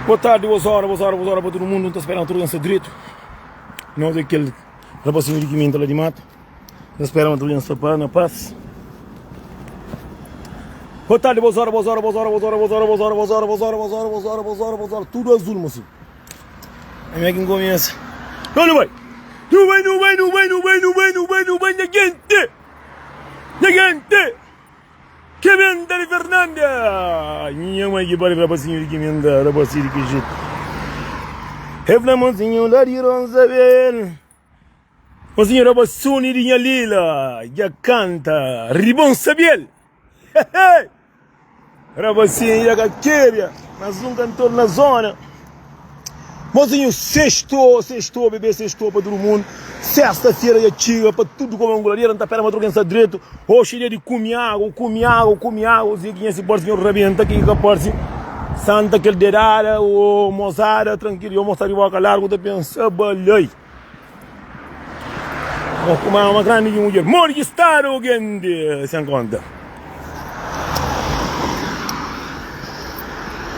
Boa tarde, boas horas para todo mundo. Não está esperando tudo nesse direito. Nós é aquele rapazinho de quimenta lá de mata. Está esperando tudo nessa paz. Boa tarde, boas horas. Tudo azul, moço. Aí é quem começa. Não vai. Gente. Que venda de Fernanda! Minha mãe que para rapazinho de quimenta, rapazinho de que jeito. Reflamonzinho lá de Ronzabel. Mozinho rapazinho de Lila. Já canta. Ribon Sabiel. Rapazinho da Caqueria. Mas um cantor na zona. Mozinho, sextou, bebê, sextou para todo mundo. Sexta-feira já tira para tudo como angularia, não está para madrugada direito. Hoje dia de comer água. Ziguinha se pode vir rebenta aqui que pode Santa que derara ou mozara, tranquilo, eu mostrar de boca largo de pensar balei. Uma grande mulher, morre de estar alguém sem conta.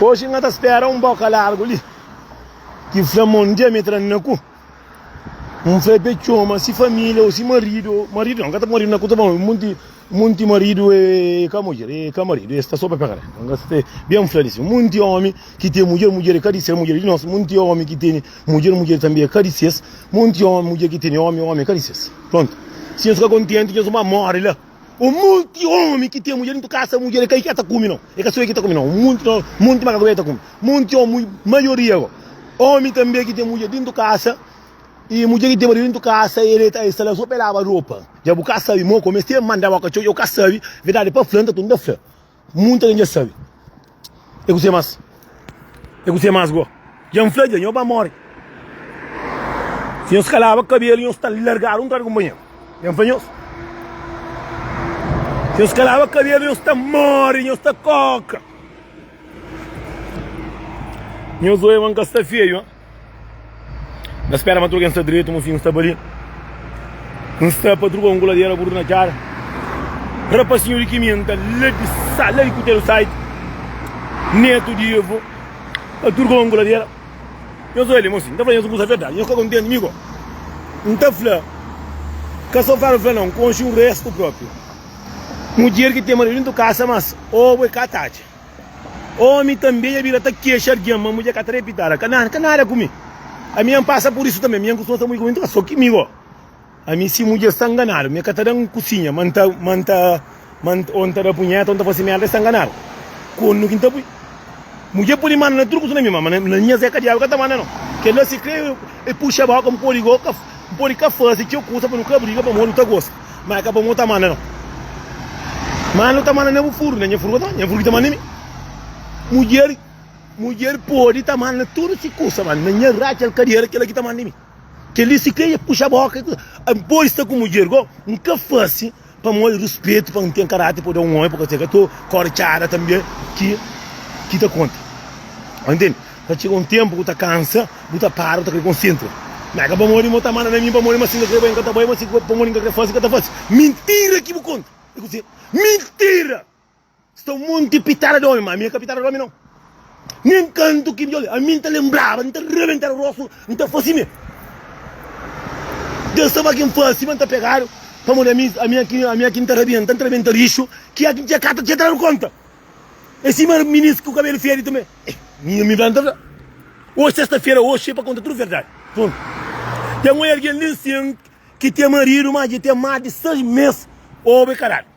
Hoje ainda espera boca largo ali. Que flamondia me tranco. Foi pecho, mas se família ou se marido não, cada marido na conta bom, muito marido é camarido, está só para pegar. Então, bem flaríssimo. Muito homem que tem mulher é caricia, mulher de nós, muito homem que tem mulher também é caricias, muito homem, mulher que tem homem caricias. Pronto. Se eu ficar contente, eu sou uma morre lá. O muito homem que tem mulher em tua casa, mulher é que está comendo, não. É que só que está comendo, não. Muito mais que está comendo. Muito homem, maioria. Homem também que tem mulher dentro da casa. E mulher que tem marido dentro da casa, ele está só pelava roupa. Já o cara sabe, eu comecei a mandar o cachorro, o cara sabe, verdade, para planta, tudo da flor. Muita gente já sabe. Eu gostei mais, go. Já um flor, já não vai morrer. Se eu escalava o cabelo, eu estava largado, cara com banho. Já fanhos. Se eu escalava o cabelo, eu estava morre, eu estava coca. Eu sou eu, que está feio, na espera madruga está direito, mocinho está ali. Não está para drugar goladeira por na cara. Rapazinho de quimenta, lá de sala de cuteiro site. Neto de Evo. A drugar goladeira. Eu sou ele, mocinho. Está falando isso a verdade. Eu estou contente, amigo. Não está falando. Que só falo não, com o resto próprio. Mulher que tem marido dentro da casa, mas ou é catate. Homem também é virada queixa de uma mulher que está repitada. Canária comigo. A minha passa por isso também. A minha costuma muito muito só que comigo. A minha se mulher está enganada. Minha catarã cozinha. Manta onde a punheta, onde a fosse merda está enganada. Quando que então mulher por imã não é truco na minha mãe. Na minha zeca de água está mandando. Que não se crê e puxa a boca um pori café. Se tinha coisa para não cabriga para morrer não tá gosto. Mas acaba muito mandando. Mas não está mandando o furo, nem o furo está mandando. Mulher pode estar mandando tudo se custa, mano. Nem racha a carreira que ela está mandando. Que ele se quer puxar a boca. Depois está com mulher, nunca fácil para morrer respeito, para não ter caráter, para dar um homem, porque eu estou cortada também, que te conta. Entende? Chega um tempo que você cansa, você para, você concentra. Mas acaba morrer, você está mandando a mim para morrer, mas se não quer bem, você vai, mas se para morrer, você faz, você faz. Mentira que você conta. Mentira! Estou muito pitada de homem, mas a minha capitada de homem não. Nem canto que a mim está lembrava, não está rebentando o rosto, não está fácil. Deus estava aqui em fácil, mas está pegado. Para morrer a minha aqui está rebentando lixo, que aqui tinha cata, tinha dado conta. Esse ministro com o cabelo feio também. Me planta. Hoje, sexta-feira, hoje, é para contar tudo verdade. Pronto. Tem uma alguém ali assim, que tem marido, mas tem mais de 6 meses. Ô, caralho.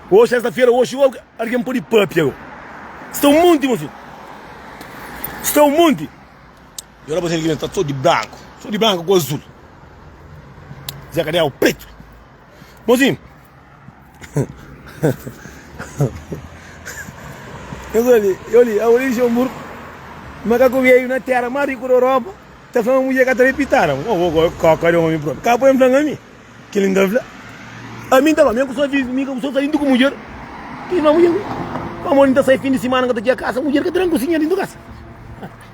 Hoje, sexta-feira, hoje, alguém pode ir papo. Estou muito, moço. Estou muito. E olha você que está só de branco com azul. Zé, cadê o preto? Mozinho. Eu li, a origem é um muro. Macaco veio na terra, marico da Europa. Está falando mulher que está repitando. Cadê o homem pronto? Cá põe em a mim. Que lindo. A mim estava, minha pessoa saindo com mulher. Que não mulher. A mulher está saindo fim de semana que está aqui a casa. A mulher que tranca cozinha dentro da casa.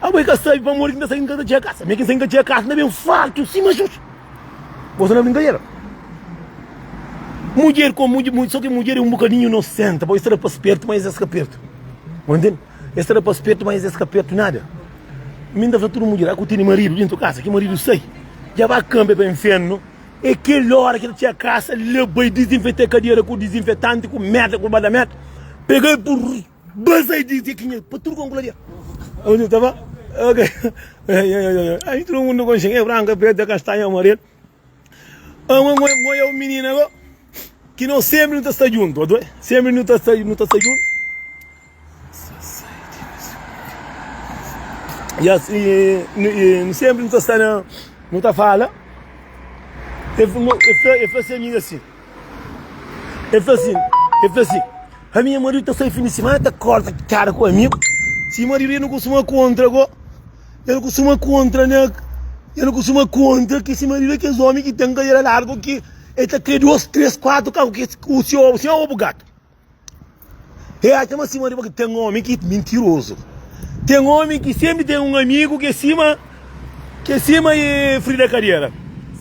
A mulher que sabe para a mulher que está saindo aqui a casa. Minha que saindo aqui a casa, não é bem farto, sim, mas você não é brincadeira. Mulher com mulher, só que mulher é um bocadinho inocente. Pode estar para perto, mas é perto. Entende? Esse era para espeto, mas esse capeta nada. Minda para todo mundo, que tem marido dentro de casa, que marido sai. Já vai campo para o inferno. E aquela hora que ele tinha casa, levei desinfetar a cadeira com desinfetante, com merda, com badamento. Peguei por base e disse que para tudo com glória. Onde estava? Ok. Aí todo mundo com xingue branca, preta, castanha, amarelo. É um menino agora que não sempre não está junto, sempre não está junto. E assim, sempre não está fala. Eu faço assim. Eu faço assim. A minha marido está saindo fim de semana, está corta cara com o amigo. Se o marido não costuma contra agora, eu não costuma contra, né? Eu não costumo contra que esse marido é que é homem que tem carreira larga, que ele está querendo 2, 3, 4 carros, que o senhor é o gato. É até uma semana que tem um homem que é mentiroso. Tem um homem que sempre tem um amigo que acima é frio da carreira.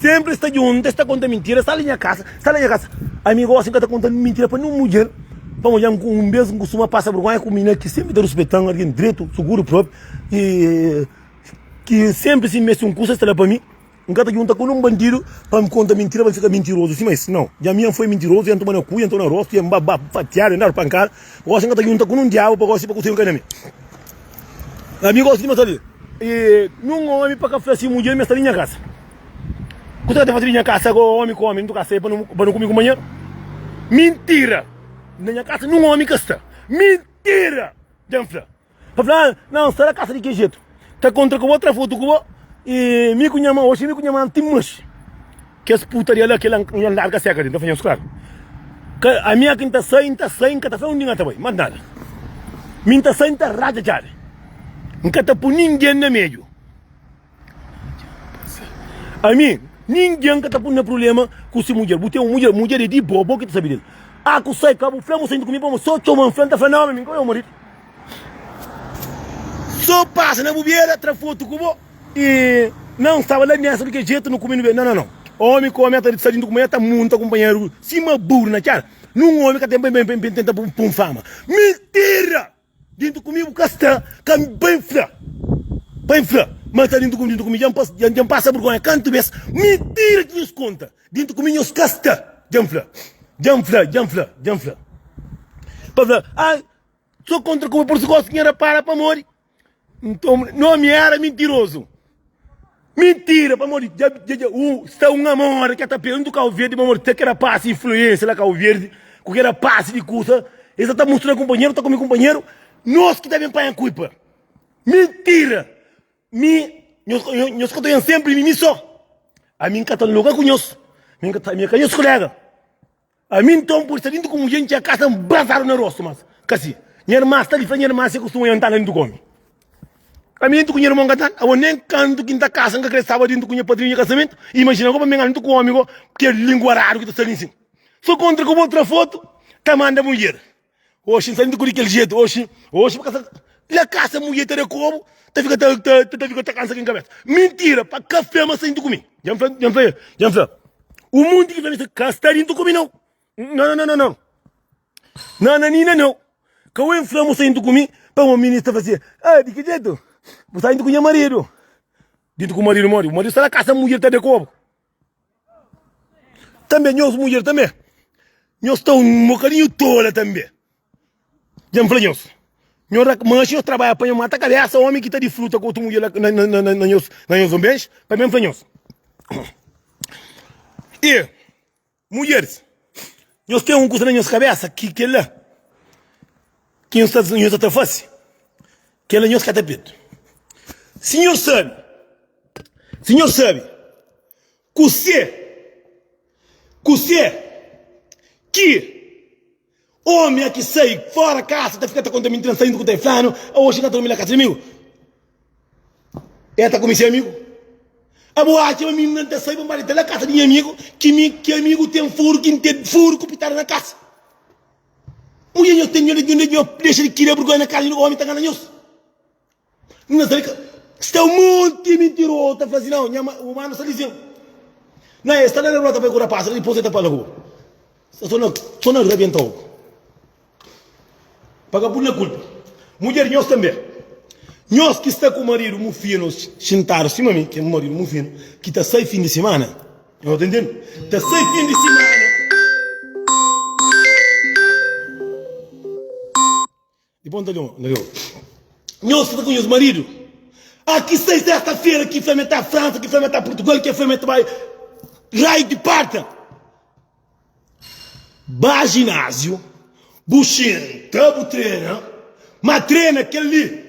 Sempre está junto, está contando mentira, está ali na casa. Amigo assim que está contando mentira para não mulher. Para mulher com um beijo, costuma passar vergonha com menina que sempre está respeitando alguém direito, seguro próprio. E que sempre se mexe um curso, está para mim. Um cara junta com um bandido para me contar mentira, para ficar mentiroso. Sim, mas não. Já minha foi mentiroso, já entrou no cu, entrou no rosto, já fatiar, andar pancada. Você que está junto com um diabo para você conseguir um caname. Amigo assim, mas ali. E não homem para café assim, mulher, mas está ali na casa. Quando você está fazendo na casa, homem com homem, não casa para não comer com banheiro. Mentira! Na minha casa não homem que está. Mentira! Janfra. Para falar, não, será a casa de que jeito? Está contra com outra foto com e me conhece hoje, me conhece antimas. Que as putaria lá que ela larga seca dentro, fazemos claro. A minha quinta sai, que está fazendo ninguém também, mas nada. Minta sai, está rada já. Nunca está por ninguém no meio. A mim, ninguém que está por um problema com essa mulher. Botei uma mulher de bobo que tu sabe dele. Ah, que sai, cabo, flamo, saindo comigo, vamos só tomar um frente, não, meu amigo, eu morri. Só passa na bobeira, tra foto com o e não estava lá nessa de jeito, não comendo bem. Não. Homem com homem, está saindo com mulher, está muito companheiro, cima burro na cara. Não homem que tem bem, tenta pôr fama. Mentira! Dentro comigo, casta, bem flá. Mas está dentro comigo, já passa vergonha, canto vez. Mentira que nos conta. Dentro comigo, nos casta. Janfla. Para falar, ai, sou contra como por se gosta que era para morrer. Então, não me era mentiroso. Mentira, para morrer. Está um amor que está pegando o carro verde, para morrer. Que era passe influência lá, carro verde, que era passe de cursa. Ele está mostrando companheiro, está com meu companheiro. Nós que devem pagar a culpa. Mentira. Nós que estamos sempre em mim só. A mim que está no lugar com nós. Minha colega. A mim então, por estar indo com gente, a casa bazaram no rosto, mas. Casi. Minha irmã está de frente, minha irmã se costuma entrar dentro do come. A mim, tu conhece o mangatan, eu nem canto quinta casa, que estava dentro com a padrinha de casamento. Imagina como me engano com um amigo, que é língua raro que está ali. Só contra com outra foto, tá manda mulher. Hoje, saindo com aquele jeito, hoje, a casa mulher está de como, tá fica cansa aqui em cabeça. Mentira, para café, mas saindo comigo. Já me o mundo que vem nessa casa está dentro comigo, não. Não. Que eu inflamo saindo comigo, para uma ministra fazer, de que jeito? Você está indo com o marido. Dito com o marido. O marido está na casa, a mulher está de como. Também, nós mulher também. Nós estamos um bocadinho tola também. Já me falei, nós trabalhamos para matar a cabeça, homem que está de fruta com outra mulher na nós ambientes, para mim, falei, nós. E, mulheres, nós temos um coisa na nossa cabeça, que ela, que nós está fácil, que ela nós quer peito. Senhor sabe, que homem que sai fora da casa, está ficando contaminando, saindo com o telefone, ou chega a dormir na casa de amigo. Ela está com seu amigo. A boa que a menina está saindo para a casa de meu amigo, que amigo tem furo, que tem furo que pitar na casa. Mulher, eu tenho deixa de querer vergonha na casa do homem, está ganhando isso. Não sabe. Está muito mentiroso, está fazendo não, o mano está dizendo. Não, está na rua para curar passa, depois está para a rua. Só não rebentou. Paga por na culpa. mulher nós também. Nós que está com o marido muito fino, sentaram cima de mim, que é o marido muito fino, que está 6 fins de semana. Não está entendendo? Está 6 fins de semana. De ponta leão. Nós que está com os maridos. Aqui 6 sexta-feira, que foi meter a França, que foi meter a Portugal, que foi meter raio de parta. Ba ginásio, buchinho, tabo treina, mas treina aquele ali.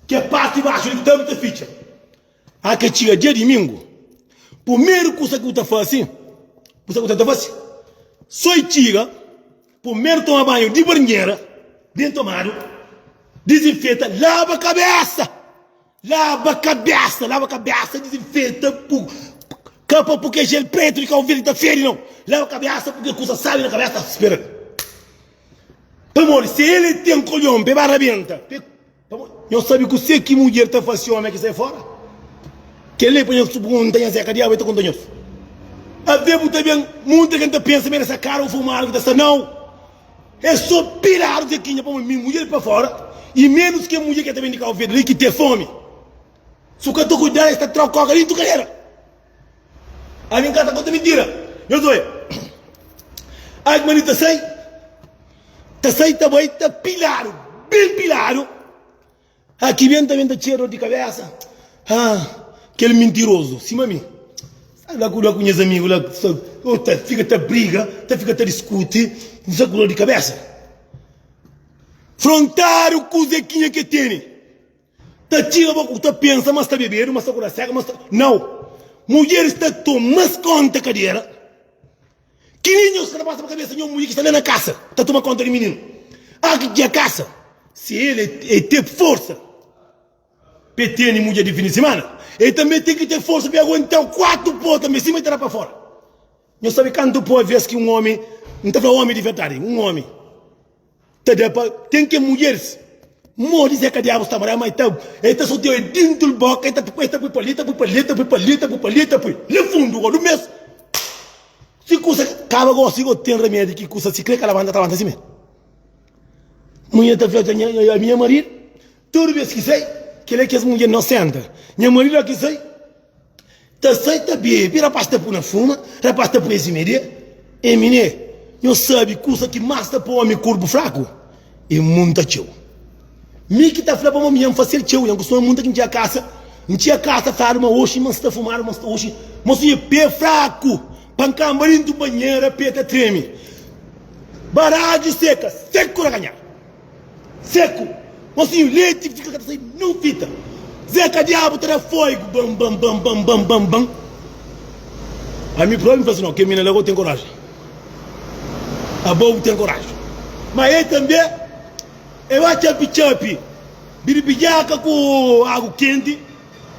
Que é parte baixo de tamo de ficha. Aqui chega dia de domingo. Primeiro coisa que você faz assim, só tira, primeiro toma banho de banheira, bem tomado, desinfeta, lava a cabeça, desinfeta, capa porque gel preto de calveiro da feira, não. Lava a cabeça porque coisa sabe na cabeça, espera. Amor, se ele tem um colhão, beba arrebenta. Eu sabe que você que mulher está fazendo homem que sai fora? Que ele põe o submundo, tem a zeca de água e está contando. A ver também, muita gente pensa, mas essa cara, o fumar, que está não. É só pirar o zequinha para minha mulher para fora. E menos que a mulher que também de calveiro, ali que tem fome. Se o que eu estou cuidando, está trocando ali, tu carreira. A minha casa conta mentira. Eu sou eu. A manita sai também, está pilado, bem pilado. Aqui vem também da cheiro de cabeça. Aquele mentiroso, sim, mami. Sabe lá com os meus amigos, lá, fica a briga, fica a discute, não sabe com de cabeça. Frontário com o zequinha que tem. Tá tira pouco, tá pensa, mas tá bebendo, mas tá com a cega, mas tá... Não. Mulher está tomando conta, cadeira. Que ninho está passando a cabeça de uma mulher que está lá na casa. Está tomando conta do menino. Aqui que é a casa. Se ele tem força para ter mulher de fim de semana, ele também tem que ter força para aguentar 4 pôs também, se meter para fora. Não sabe quanto pode ver que um homem, não está falando homem de verdade, um homem, tem que mulheres, morre de que diabo está morando, mas ele está só dentro do boca, ele está por palita, no fundo, no mês. Se coisa, acaba com o tem remédio que coisa, se crê que ela vai andar assim mesmo. Mulher está falando, a minha marido, toda vez que sei, que ele é que as mulheres não sentam. Minha marido aqui sei, está bem, rapaz está por na fuma, rapaz está por esse meio, e menino, eu sabe coisa que mais está por homem corpo fraco, e muito teu. Me que está falando para mim, fazer teu, eu costumo muito que não tinha casa, fala uma hoje, mas está fumando, mas hoje, mas é pé fraco, pancambarinho do banheiro, pé está treme. Baragem seca, seco na ganhar. Seco, assim, o leite fica não fita. Zeca diabo terá fogo, bam. A minha problema é assim, não, que a menina logo tem coragem. A boa tem coragem. Mas ele também, eu acho chapi, biribijaca com água quente,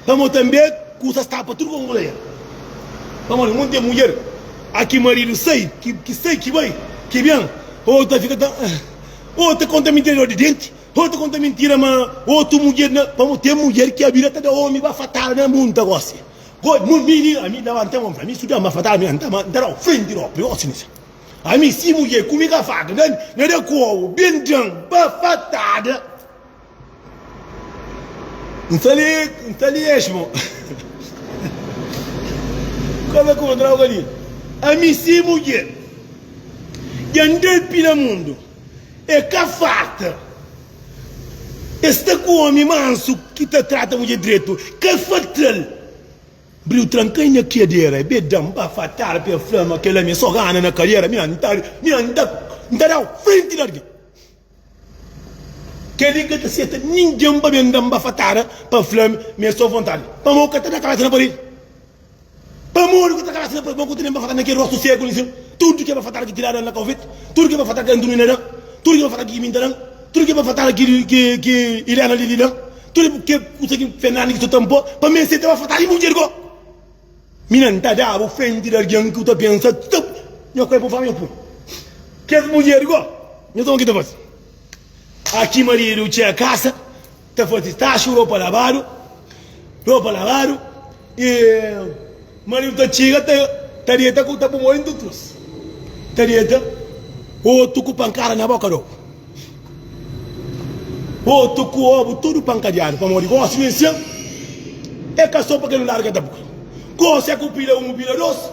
vamos também com essas tapas, tudo com mulher. Vamos, não tem mulher. Aqui marido sei, que vai, que vem, outra fica tão... Outra conta mentira de dente, outra conta mentira, mas outra mulher, vamos ter mulher que a vida está de homem, vai fatar na muita gosta. Menino, a mim dá até uma, a mim estudar uma fatar, a mim dá frente de ópio, a mim se mulher comigo a faca, não é como, bem dão, vai fatada. Não está ali, esmo. Como é que eu vou trazer ali? A mim se mulher, e andar pelo mundo. É cafata. Este homem manso que te trata muito direito. Cafatal. Brilho tranquilo na cadeira. Bedam para fatar para flama que ele me só gana na carreira. Me anda frente larga. Que ele que te senta ninguém para me andar para fatar para flama me só vontade. Para mo que te na cabeça na parede. Para mo que te na cabeça na parede. Mo que te na fatar naquele rosto cego. Tudo que vai fatar que tirar na Covid. Tudo que vai fatar que andou na tudo que vai falar que minta não, tudo que vai falar que Ilana ali não, tudo que consegue Fernando que tu tampou, para mim você vai falar e mulher go. Minan tá da o frente da alguém que tu pensa, eu quero por família por. Que as mulher go, eu tô aqui da voz. Aqui marido tinha casa, tá forte tacho roupa lavado, e marido tá chega tá dieta com tá por muito trus, tá dieta. Ou tu com pancada na boca, não. boto com o ovo tudo pancadeado, para morrer. Com a silêncio, é que só para que ele larga da boca. Com se é que o pilha um, pilha dois,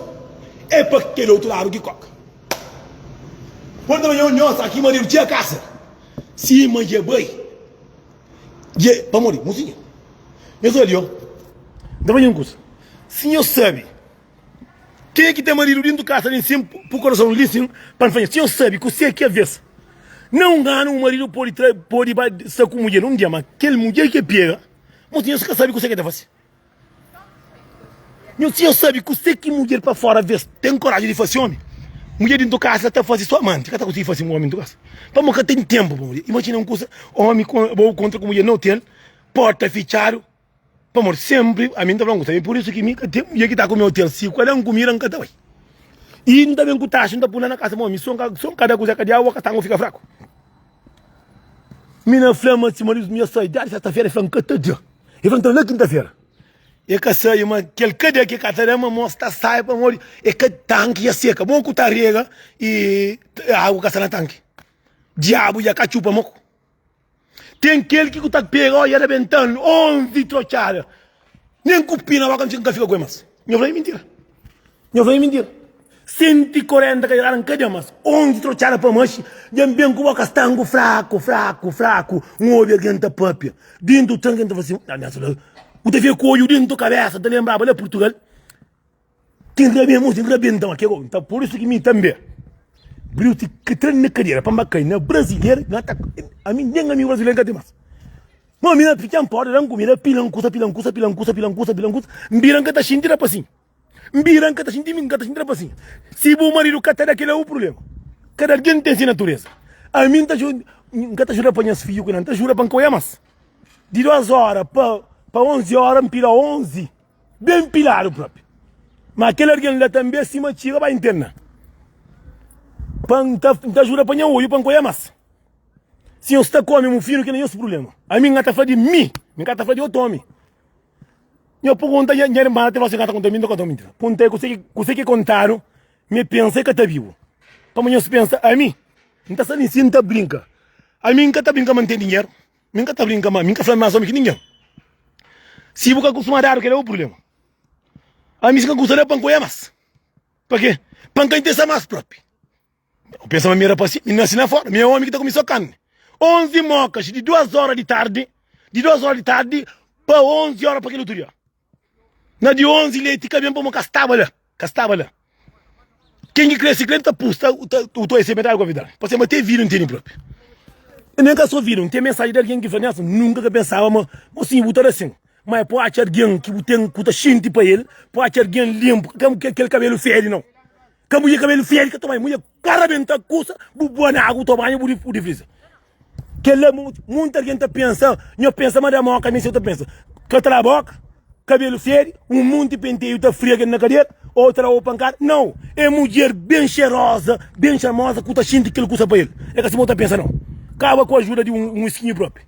é para que ele outro lado que coca. Quando eu não aqui, mas eu tinha caça. Se manjei bem, para morrer, mocinho. Eu sou ali, ó. Dá uma coisa. Senhor sabe. Quem é que tem marido dentro do casa ali em cima, para o coração lisinho, para fazer? Senhor sabe que você é que é vez. Não ganha um marido pode estar com mulher um dia, mas aquele mulher que pega, mas senhor sabe que você quer fazer. Meu senhor sabe que você que mulher para fora vez tem coragem de fazer homem. Mulher dentro do casa até fazer sua amante, que está conseguindo fazer um homem dentro do casa. Para morrer tem tempo para mulher. Imagina homem contra com mulher no hotel, porta fechado. Para morrer sempre, a mim está falando também. Por isso que mim tem mulher que está com o meu hotel, se qual é um comida não cata. E não está bem com taxa, não está pulando na casa, mas são cada coisa que a água que fica fraco. Minha flama, se marido minha saída, sexta-feira, foi um catadio. Eu vou entrar na quinta-feira. E que sai uma aquele cadê que catarama mostra sai para morrer. E que tanque é seca, bom que tá rega e a água que na tanque. Diabo já cachupa moco. Tem aquele que tá pega e arrebentando 11 trochada. Nem cupina vai conseguir ficar com mais. Eu falei mentira. 140 que eram cadê mas 11 trochada para mais. Já bem com o castango fraco. Um olho que tá papia. Dentro do tanque tá assim. O te vê coio dentro da cabeça, te lembrava de Portugal. Tem que ver muito, tem que ver então aqui. Então por isso que me também. Bruto que treina na carreira para bacana brasileiro, a mim nem a mim brasileiro que tem mais. Mas mina pequena pode não comer pilancusa, mbiranca tá sentindo para assim. Mbiranca tá sentindo para assim. Se o marido cata daquele é o problema. Cada alguém tem sua natureza. A mim tá jura para minhas filhos que não tá jura para comer mais. De 2 horas para 11 horas, pila 11. Bem pilado próprio. Mas aquele alguém lá também se mantiga para interna. Tá jura para olho para comer mais. Se eu estou comendo um filho que não é esse problema. A mim está falando de mim, me está falando de outro homem. Eu pergunto a minha irmã, te você está contando mentira. Perguntei você que contaram, me pensei que está vivo. Como eu pensa, a mim, não está sendo assim, não brinca. A mim que está brincando manter dinheiro, a mim que está brincando, a mim que fala mais homem que ninguém. Se você costuma dar, que é o problema. A mim que gostaria para comer mais. Por quê? Para quem tem mais próprio. Eu penso que era para si, não assim na fora, meu homem que está comendo carne. 11 mocas de 2 horas de tarde, para 11 horas para aquele outro dia. Na de 11 leite que vem para uma castava lá. Quem que cresce crente pusta, o teu esse metal com a vida. Pode ser ter vídeo não tem próprio. Eu nunca só viram, tem mensagem de alguém que fala assim, nunca que pensava, mas assim, botar assim. Mas pode ter alguém que tem que xinte para ele, pode ter alguém limpo, como que aquele cabelo feio não. Como o cabelo feio que toma mulher, carabenta custa, boa na água, toma banho, por frisa. Que ele muita gente pensa, eu penso, mas a moca, nem se eu penso. Que a boca, cabelo feio, monte de penteio tá frio na cadeira, outra ou pancada. Não, é mulher bem cheirosa, bem charmosa, que tá xinte que ele custa para ele. É que assim não pensa não. Acaba com a ajuda de um skinho próprio.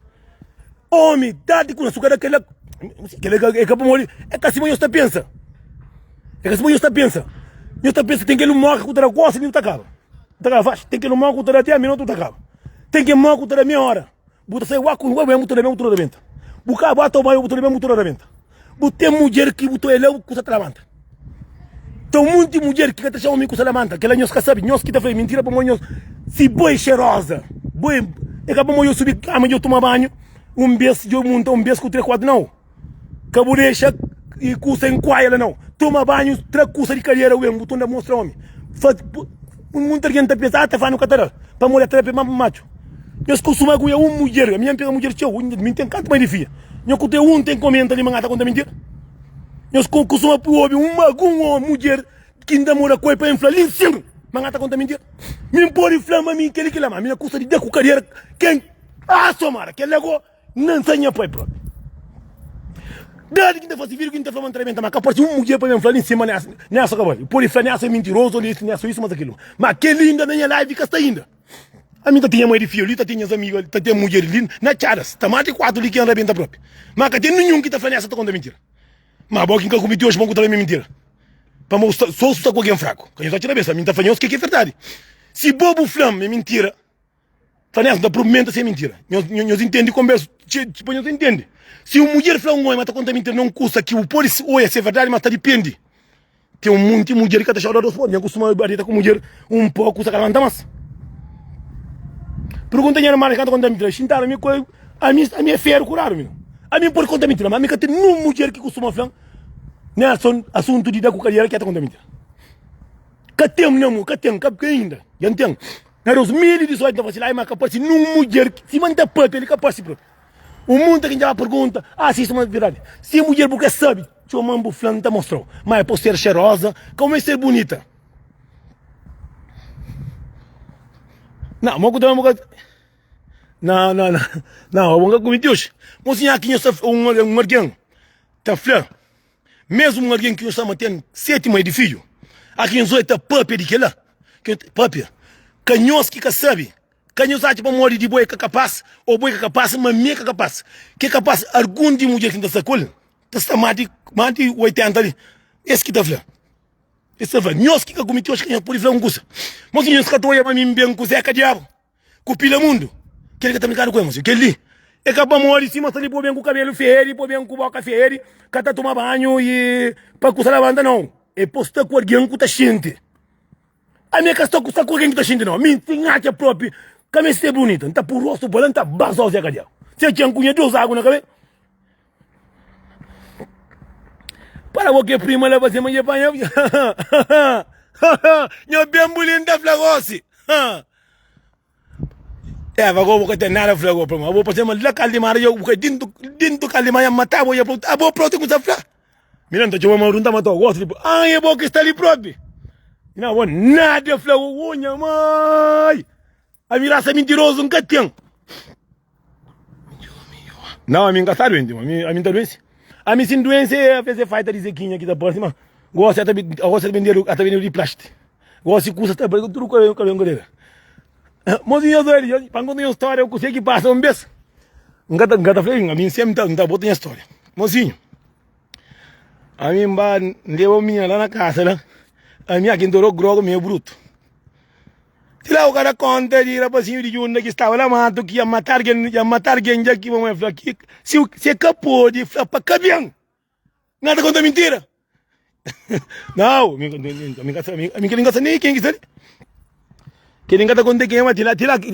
Homem, dá de com açúcar daquele é que morrer. É que assim eu está pensa. Eu está pensa tem que ele morre com o gosta e não tá acaba. Tem que ele morre com o até a minuto tá acaba. Tem que morrer com o meia hora. Buta sai o com o muito da venta. Buca bota o banho muito da venta. Buta mulher que botou ele com essa tramanta. Então muita mulher que tá chamando com essa tramanta, que ela não sabe, nós que tá fazendo mentira para nós. Se boi cheirosa, boi, é que eu subir cama eu tomar banho, beijo eu monto beijo com 3-4 não. Caburecha e custa em ela não. Toma banho, custa de carreira, o botão da mostra homem. Muita gente pensa, tá fazendo catara, para mulher trepa macho. Eu costumo com uma mulher, a minha mulher tinha me tem canto mais de filha. Eu contei tem comenta ali, mangata conta mentira. Eu costumo ouvir uma mulher que ainda mora com ele para inflar ali em cima, mangata conta mentira. Me pode inflamar mim que ele que lama, minha custa de deco carreira, quem? Somara, que legou, não tenha pai próprio. Desde que ainda fosse vir que ainda foi uma tremenda, mas capaz mulher para me inflar ali em cima nessa cabana. Pode inflar nessa mentiroso, nessa isso, mas aquilo. Mas aquele ainda nem é live que está ainda. A mim tinha mãe de filho, tinha as amigas, tinha mulher ali, na charas, tamate 4 ali que anda bem da própria. Mas que tem nenhum que está falando essa conta mentira. Mas a boca que cometeu hoje, bom que também é mentira. Para mostrar, só se está com alguém fraco. Que a gente está tirando a mim está falando que é verdade. Se bobo flama é mentira, Fanessa, da provimento se é mentira. Nós entendemos conversa, tipo, nós entendemos. Se uma mulher fala um oi, mas está conta mentira, não custa que o polícia oi é ser verdade, mas está depende. Tem um monte de mulher que está chorando dos pontos, eu costumo bater com mulher um pouco, custa que levanta mais. Pergunta a minha canta conta mentira, xintar a minha é feio curar, meu. A minha por conta mentira, mas a minha tem uma mulher que costuma falar, né, assunto de dar com carreira que está conta mentira. Que tem, não, que tem, que ainda, já entendo. Na 2018, você lá, mas capaz de uma mulher, se manda para ele, capaz de próprio. O mundo que já pergunta, se isso é uma verdade. Se a mulher porque sabe, o mambo fulano te mostrou, mas é por ser cheirosa, como é ser bonita. Não, mas não, eu vou comer Deus. Mas aqui um alguém, tá flor, mesmo um alguém que está mantendo 7 meses de filho, aqui em Zoita, papi de que lá, papi, canhões que sabe. Canhões acha para morrer de boi que capaz, ou boi que capaz, mas meia que capaz. Que capaz, algum de mulher que está sacando, está mati 80 ali. Esse que está falando. Esse é verdade. Nós que cometeu as crianças por falar um coisa. Mas nós que estou aí para mim bem com o Zeca Diabo, com o Pila Mundo. Que ele está brincando com ele, que ele é capaz de morrer em cima, está ali por bem com o cabelo feio, por bem com a boca feia, que está tomando banho e para coçar a banda não. É posto com alguém que está xinte. A minha questão com alguém que está xinte não. A minha tem arte própria. Cabeça é bonita, não está por rosto, não está basal, Zé Cadial. Você tinha cunha de usar água na cabeça? Para o que prima leva você, mas é para eu. Eu bem bonita, flagossi. Vai vou ter nada flagou para mim. Vou fazer uma lá calimara, eu vou dentro calimara, matar, vou pronto com essa flá. Mirando, eu vou mandar matar o gosto. É bom que está ali próprio. Não vou nada flagou, minha mãe. A miraça é mentiroso, nunca tem. Não, a minha está doente, a minha está doente. A minha sem doença é fazer feita de zequinha aqui da próxima. Gosto de vender de plástico. Gosto de custa até para tudo com a brincadeira. Mozinho, eu para contar uma história, eu consigo passar um beijo. Engata falei, a minha sempre está botando história. Mozinho, a minha levou minha lá na casa, lá. A minha quem torou grogo meio bruto. Se lá o cara conta de rapazinho de Junda que estava lá mato, que ia matar alguém já que vamos falar aqui. Se capô de falar para cabião. Nada conta mentira. Não, a minha que gosta nem quem que está ali. Que ninguém está contando quem é, mas tira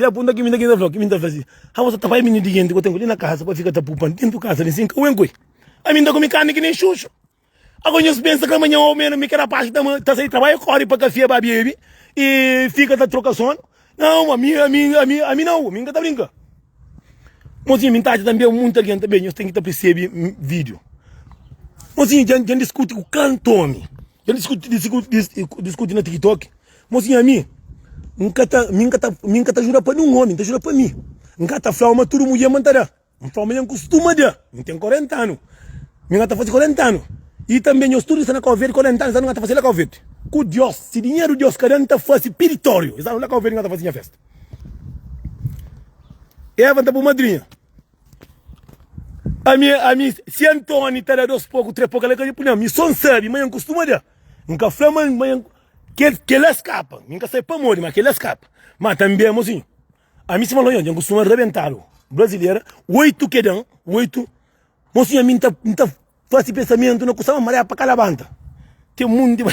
a ponta que me dá quem está falando, que me dá fazendo. A você está fazendo menino de gente, que eu tenho ali na casa, para ficar tapupando dentro da casa, nem sem que eu engoi. A minha está com mecânica nem xuxo. Agora eu penso que amanhã o menino me quer a parte da manhã, está sem trabalho, corre para café, baby. E fica da trocação. Não, a mim não, a mim está brincando. Mozinho, mensagem também, muita gente também, eu tenho que perceber vídeo. Mozinho, já discute com o Cantome, já discute na TikTok. Mozinho, a mim, nunca tá jura para nenhum homem, tá jura para mim. Nunca tá falando uma tudo mulher mantará. Não fala mulher costuma de, não tem 40 anos. Nunca tá fazendo 40 anos. E também eu estudo na Covid, 40 anos, não tá fazendo a Covid. Com Deus, se dinheiro Deus querendo tá fazendo piritório. Eles não lá Covid, não tá fazendo a festa. Eva tá por madrinha. A minha, se Antônio tá dos pouco, 3 pouco, ela quer ir me son sabe, mas não costuma de. Nunca flama, mas que ela escapa. Nunca sai para morrer, mas que ela escapa. Mas também, mozinho, a mim se falou, eu costumo arrebentar. Brasileira, 8 que dão, 8. Mozinho, a mim tá faz pensamento, não costuma maré para calabanta. Tem um mundo de...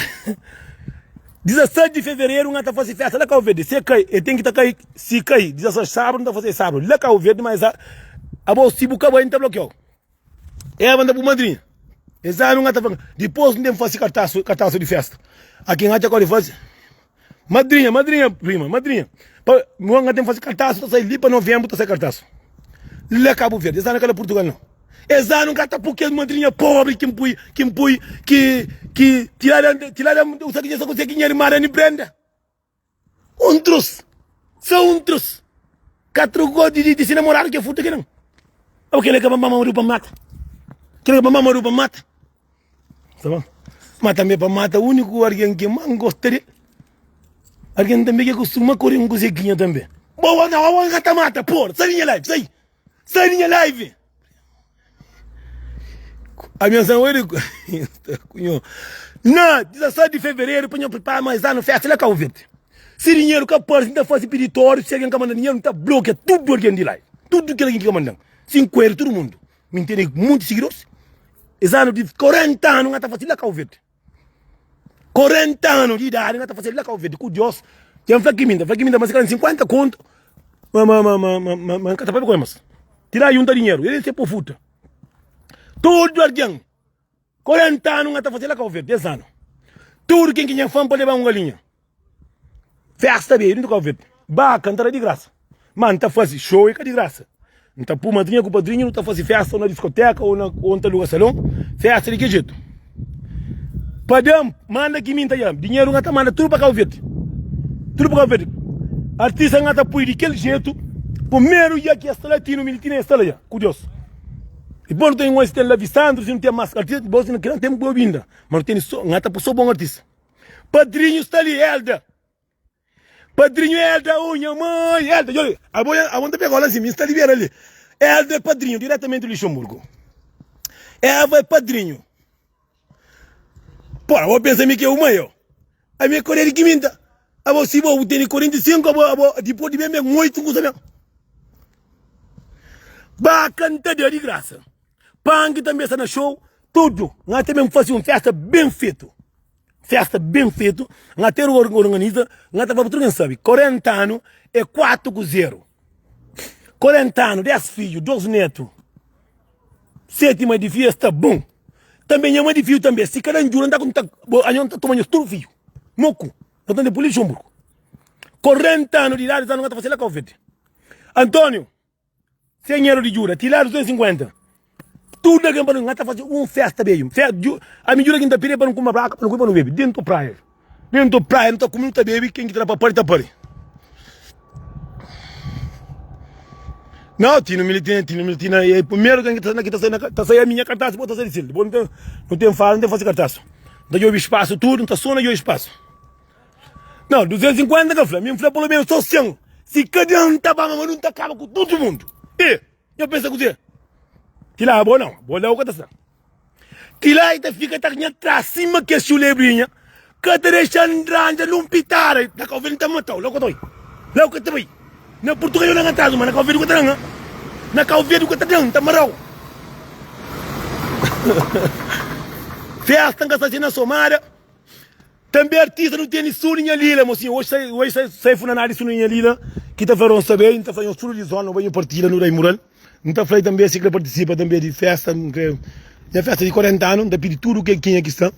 17 de fevereiro, não está fazendo festa, lá cá o verde. Se cai, tem que estar cai, se cai, 16 de sábado, não está fazendo sábado. Lá cá o verde, mas a bolsa se buca, vai entrar bloqueado. É a banda para madrinha. Exato, não está fazendo. Depois não tem que fazer cartaço de festa. Aqui em Hatia Cori faz. Madrinha, prima, madrinha. Não tem que fazer cartaço, está saindo ali para novembro, está saindo cartaço. Lá cá o verde, exato, naquela Portugal não. Exato, não está porque as madrinhas pobres que tiraram o saquinho só consegue dinheiro e prenda. Outros, são outros. 4 gols de se namorar que é fruta que não. O que ele acaba mamando para mata. Que ele acaba mamando para mata. Tá bom? Mas também para mata, o único alguém que mais gostaria. Alguém também que costuma correr um cosequinha também. Boa, não, a gata mata, porra. Sai minha live, sai. Sai minha live. A minha ação é não, 17 de fevereiro, põe preparar mais ano, festa, lá cá o verde. Se dinheiro que aparece, não faz peditório, se alguém que manda dinheiro, não bloqueia tudo alguém de lá. Tudo que alguém que manda. 50 todo mundo. Me entende muito seguros. Exato de 40 anos, não está fazendo lá com o verde. 40 anos de idade, não está fazendo lá com o verde. Com Deus, tem um flaquiminda, mas se 50 conto, mas tá para coisas. Tirar aí dinheiro, ele se profuta. Tudo alguém. 40 anos, não está fazendo lá com o verde, 10 anos. Tudo quem tinha fama pode levar uma galinha. Festa bem, não está verde. Bah, cantar de graça. Mas não está fazendo show e de graça. Não está por madrinha com o padrinho, não está fazendo festa na discoteca ou não está no salão. Festa de que jeito? Padam, manda que minta já. Dinheiro não está manda tudo para cá o verde. Tudo para cá o verde. Artista não está por de aquele jeito. Primeiro já que está latino, militina está lá já. Curioso. E bom, tem um estilo lá visando, se não tem mais artista, bom, se não tem boa vinda. Mas não tem só, não está por só bom artista. Padrinho está ali, Elda. Padrinho Elda, unha, mãe, Elda, olha, a bunda pegou lá assim, está liberando ali. Elda é padrinho, diretamente do Luxemburgo. Eva é padrinho. Pô, eu vou pensar que é uma eu. A minha Coreia de Quimenta. A você vou ter 45, depois de ver muito com você. Bacana de graça. Pang também está no show, tudo. Nós também fazemos uma festa bem feita. Festa bem feita, nós temos organiza, nós estamos tudo sabe. 40 anos é 4-0. 40 anos, 10 filhos, 2 netos. 7 mães de festa, bom. Também é mãe de filho também. Se cada um não está tomando tudo filho. Moco, não está de polícia, 40 anos de idade, não está fazendo a Covid. Antônio, 100 euros de jura, tirar 250. Tudo aqui para nós está fazendo uma festa bem. A minha jura que está pedindo para não comer braca, para não comer no bebê. Dentro da praia. Dentro da praia, não está comendo o bebê, quem que está para pôr, está pôr. Não, Tino Militina, é primeiro que está saindo a minha cartaz, bota sair de não tem fala, não tem fazer cartaz. Daí eu espaço tudo, não está só na espaço. Não, 250 que eu falei, pelo menos só 100. Se cada um está bom, não está acaba com todo mundo. E, eu penso com você. Tila, boa não, boa lá o que está sendo. Tila, ainda fica atrás, cima que é chulebrinha, que te deixa andar, não pitar, da que eu venho te matar, lá o que eu estou. Lá o que eu estou. Na Portugal não atrás, mas na Calveiro que está na Calveiro que está está marau. Festa que está sendo na Somália. Também artista não tem surinha lila, mocinho. Hoje sai funcionário surinha lila, que está fazendo saber, está fazendo suru de zona, vai partilha no Rei Mural. Não está falando também se que participa também de festa, não creio. É festa de 40 anos, da pedir tudo que quem aqui está.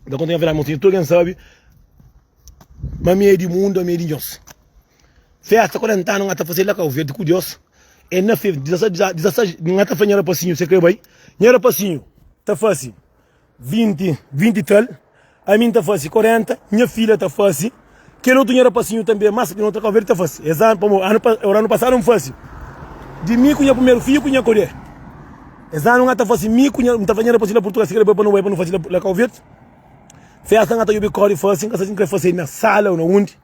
Da quando tem a ver mocinho, todo quem sabe. Mas meio de mundo, meio de Deus. Festa 40 anos, não está fazendo lá com o verde, com Deus. É na festa, não está fazendo passinho, você quer bem? Não passinho, está fazendo 20 tal. A mim está fazendo 40, minha filha está fazendo. Que não tinha passinho também, mas que não está com o verde, está fazendo. Ano passado não fazendo. De mim, com o primeiro filho, com a Coreia. Exato, não está fazendo mim, não está fazendo passinho na Portugal, se quer bem, não fazer lá com o verde. Festa não está fazendo corre, fazendo, que quer fazer na sala ou na onde.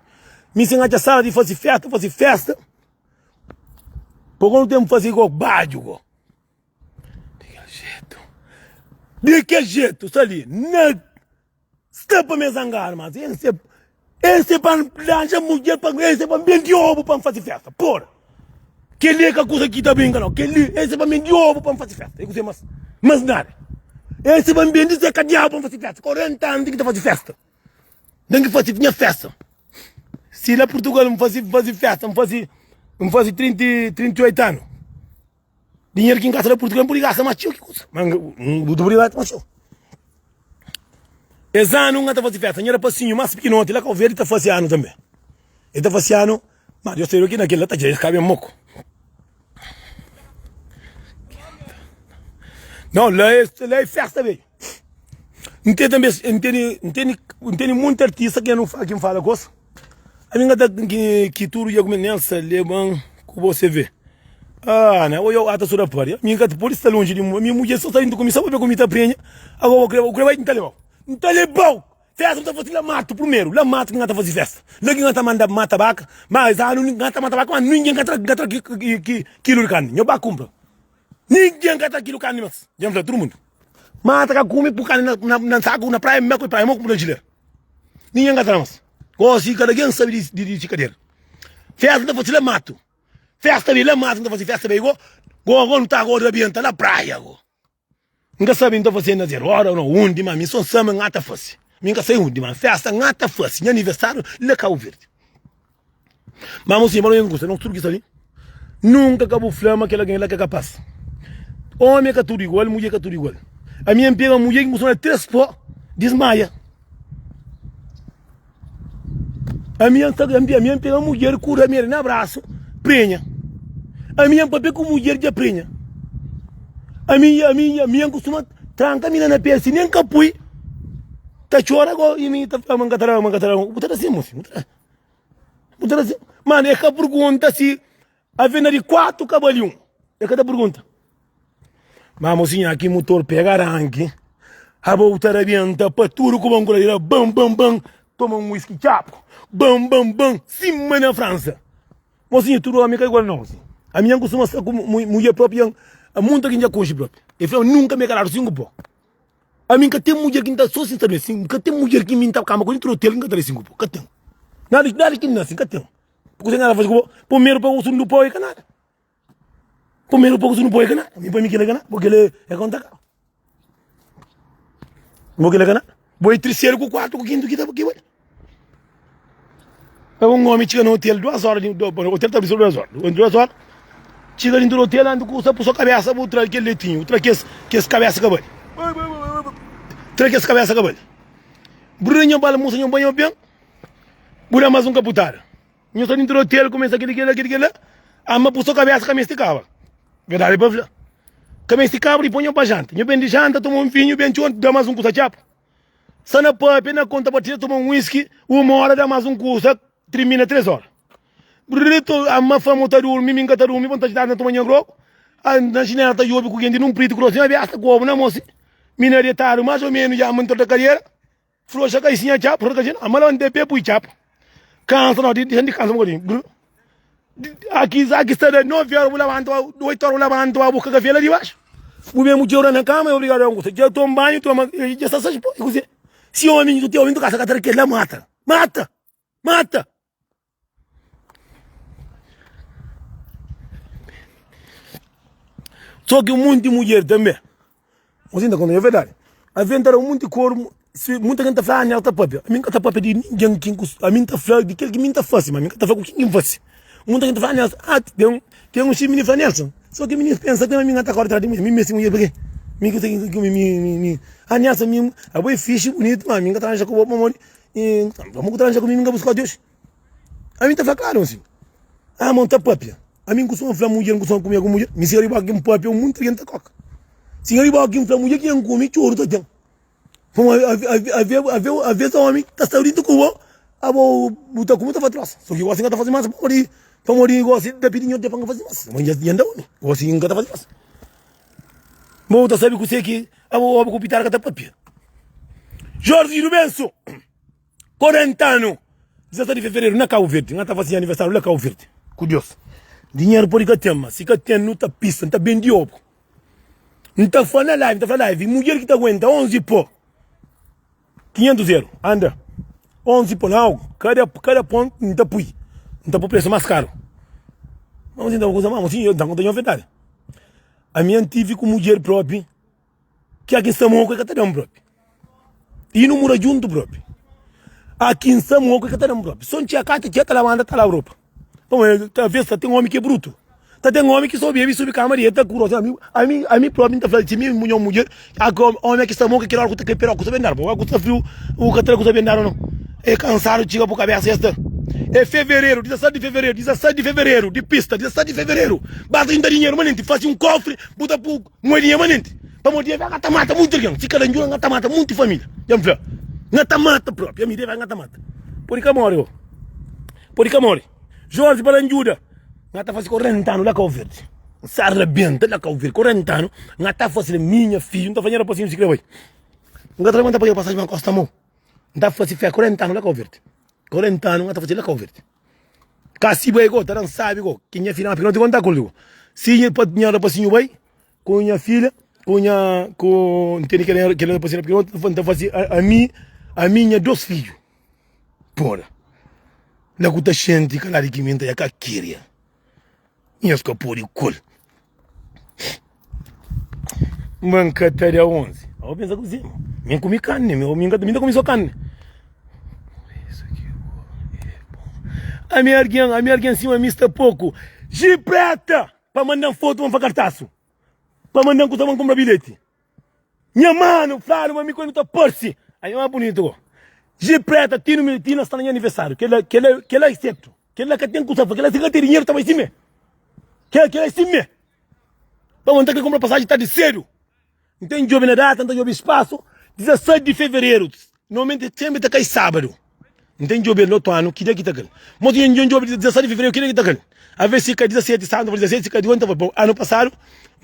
Me ensinar a sala de fazer festa. Por quando tempo fazer igual bádio. De que jeito, Sali? Não está para me zangar, mas esse é para planjar mulher, esse é para me de ovo para fazer festa. Porra! Que lê que a coisa aqui está bem, não? Esse é para me de ovo para fazer festa. Eu sei, mas nada. Esse é para me dizer que diabo para fazer festa. 40 anos tem que fazer festa. Tem que fazer minha festa. Se lá em Portugal não fazia festa, não fazia 38 anos. Dinheiro que em casa lá em Portugal não podia gastar mais tio que coisa. Mas não podia gastar mais tio. Esse ano não está fazendo festa, não era passinho, mas pequeno, lá que o verde está fazendo também. Ele está fazendo, mas eu sei que naquele lá está já cabe moco. Não, lá é festa, velho. Entende muito artista que não fala coisa. A minha gata que tudo ia comer nessa, levam com você ver. Ah, né? Eu até sou da pari. Minha gata por estar longe de mim. Minha mulher só está indo comer, só para comer a prenha. Agora eu creio que não está legal. Não está legal. Festa não está fazendo lá mato primeiro. Lá mato que não está fazendo festa. Lá que não está mandando mata vaca. Mas não está mata vaca, mas ninguém gata quilo de carne. Eu vou comprar. Ninguém gata quilo de carne, mas. Já falei, todo mundo. Mata que come por carne na saco, na praia, meco e praia, moco por Ninguém gata mais. Gosto cada quem sabe de cadeira. Festa da fazer mato. Festa de mato, não fazer festa bem igual. Go não tá agora ambiente na praia go. Nunca sabe então fazer na 0 hora ou não onde, mas mim só sama ngata fosse. Nunca sei onde, mas festa ngata fosse. Meu aniversário le Cabo Verde. Mas sim, mas não gosta, não tudo que ali. Nunca acabou flama que ela ganha lá que é capaz. Homem que tudo igual, mulher que tudo igual. A minha pega mulher que mostrou 3 pó, desmaia. A minha pega mulher cura a minha no abraço, prenha. A minha papel com mulher de prenha. A minha costuma tranca a minha na pele, se nem capui. Tá chora agora e minha tá mangatara. Botar assim, moço. Botar assim. Mano, é que a pergunta se a venda de 4 cabalinhos. É cada pergunta. Mas, mocinha, aqui motor pega arranque. A voltar avienta, para tudo com o banco, bam, bam, bam. Toma um whisky chapo. Bam, bam, bam. Cima na França. Mocinha, tudo a minha igual não, assim. A minha costuma ser como mulher própria. A muita que já coxa própria. Eu falo, nunca me calaram 5 pó. A mim que tem mulher que está só sem saber assim. Que tem mulher que me está cama com o hotel que está 5 pó. Que tem. Nada que não assim, que tem. Porque você nada faz com primeiro para o sul do pó é canada. Primeiro para o sul do pó é canada. Me põe me que ele canada. Porque ele é conta. Porque ele é canada. Boi terceiro com 4 com 5 que está aqui, ué. É um homem que chega no hotel 2 horas. O hotel está abrindo 2 horas. 2 horas. Chega dentro do hotel, anda com a sua cabeça, vou trazer aquele leitinho, trazer que essa cabeça acabou. Trazer que essa cabeça acabou. Bruninho, bala, moça, não banho bem. Bura mais um caputar. Eu estou dentro do hotel, começa aquele, ama por sua cabeça, caminho esticava. Verdade, para falar. Caminho esticava e põe para janta. Eu bem de janta, tomo um vinho, bem de dá mais um curso a chapo. Sana para pena conta partida, toma um whisky, 1 hora, dá mais um curso, termina 3 horas. Brito, a mafa motaru, miminga taru, mi vontade de tomar groco. Na chinela tá jogo com quem não preto cross, não basta como na moça. Minério taru mais ou menos já manter da carreira. Frouxa que sim a chapa, porque a gente amala onde pe pui chapa. Cansa não, de cansa um pouquinho. Aqui está 9 horas, vou levantar, 8 horas, vou levantar a boca café lá de baixo. Vou ver muito hora na cama, obrigado a você. Já tomo banho, toma, já está só coisa. Se homem do teu homem do casa que ele mata. Mata. Só que muita mulher também. Você ainda quando é verdade. A venda era muito cor, muita gente fala, não está papel. A mim está papel de ninguém que a mim está falando de aquele que me está fácil, mas a mim está falando com quem fácil. Muita gente fala, tem um time de Nelson. Só que o menino pensa que a minha está agora atrás de mim. Me mulher porque me que a Nelson a boa fixe bonito, mas a minha está já com o amor e vamos trazer comigo para buscar Deus. A mim está falando claro assim. Ah, monta papel. A mim costuma falar mulher, não costuma comer com mulher. Me se arriba aqui um papel muito gente coca. Se arriba aqui um mulher que não come choro tá tão. Como a vez o homem tá saindo com o a botar como tá fazendo. Só que o assim tá fazendo mais para morir igual assim da pedinho de para fazer mais. Mas já anda onde? O assim tá fazendo mais. Mas tá sabe que você que a vou copitar que tá papel. Jorge Rubenso. 40 anos. 17 de fevereiro na Cabo Verde, não tá fazendo aniversário na Cabo Verde. Curioso. Dinheiro por que tem, se que tem não tá pista, não tá bem de ouro. Não tá falando live, mulher que tá aguenta 11 pó. 500 euros, anda. 11 pó, não, cada ponto não tá pui. Não tá por preço mais caro. Vamos então, coisa mais, assim, eu não tenho verdade. A minha tive com mulher própria, que aqui em Samoa que tá dando próprio. E não mora junto próprio. Aqui em Samoa que tá dando próprio. Só tinha cá, tinha lá, anda, tá lá Europa. Então, talvez tem um homem que é bruto. Tem um homem que sobe câmera e está curioso. A mim próprio está falando, se minha mulher, homem que está morto, que quer que peroco, está vendo? O que frio, o que está vendo ou não? É cansado, chega para a cabeça esta. É fevereiro, 17 de fevereiro, de pista, 17 de fevereiro. Basta ainda dinheiro, manente, faz um cofre, bota por moedinha, manente. Para moeder, vai gata mata muito alguém. Se cada dia gata mata muito família. Já me vê? Gata mata próprio, a minha vai gata mata. Por que amor, Jorge Baranjuda, não está fazendo 40 anos lá Cabo Verde. Se arrebenta lá Cabo Verde, 40 anos, não está fazendo minha filha, não está fazendo a passinho de escrever. Não está fazendo a passagem na Costa Mão. Não está fazendo 40 anos lá Cabo Verde. 40 anos não está fazendo lá Cabo Verde. Cassibo é igual, está não sabe igual. Quem é filha, não te contar com ele. Se pode dinheiro a passinho bem, com minha filha, com tem que ele passinho, porque não está fazendo a minha 2 filhos. Porra. La cuta gente que la riquimenta ya que quiere. E os capori col. Manca até 11. Eu penso que sim. Minha comi carne, minha comi só carne. Isso aqui é bom. A minha alguém em cima mista pouco. Gipreta! Para mandar foto, vamos para cartaço. Para mandar que vamos comprar bilhete. Minha mano, fala, mas me conta Percy. Aí é bonito. Gipreta, Tino está no aniversário. Que ela é certo. Que ela que tem que usar, que ela tem dinheiro, está em cima. Que é em cima. Para mandar que comprar passagem, está de sério. Não tem jogo na data, não tem jogo espaço. 17 de fevereiro. Normalmente sempre está cai sábado. Não tem jogo no outro ano, que dia que está aquele. Mas tem um jogo de 17 de fevereiro, que dia que está aquele. A ver se cai 17 de sábado, 17, se cai de ontem. Ano passado,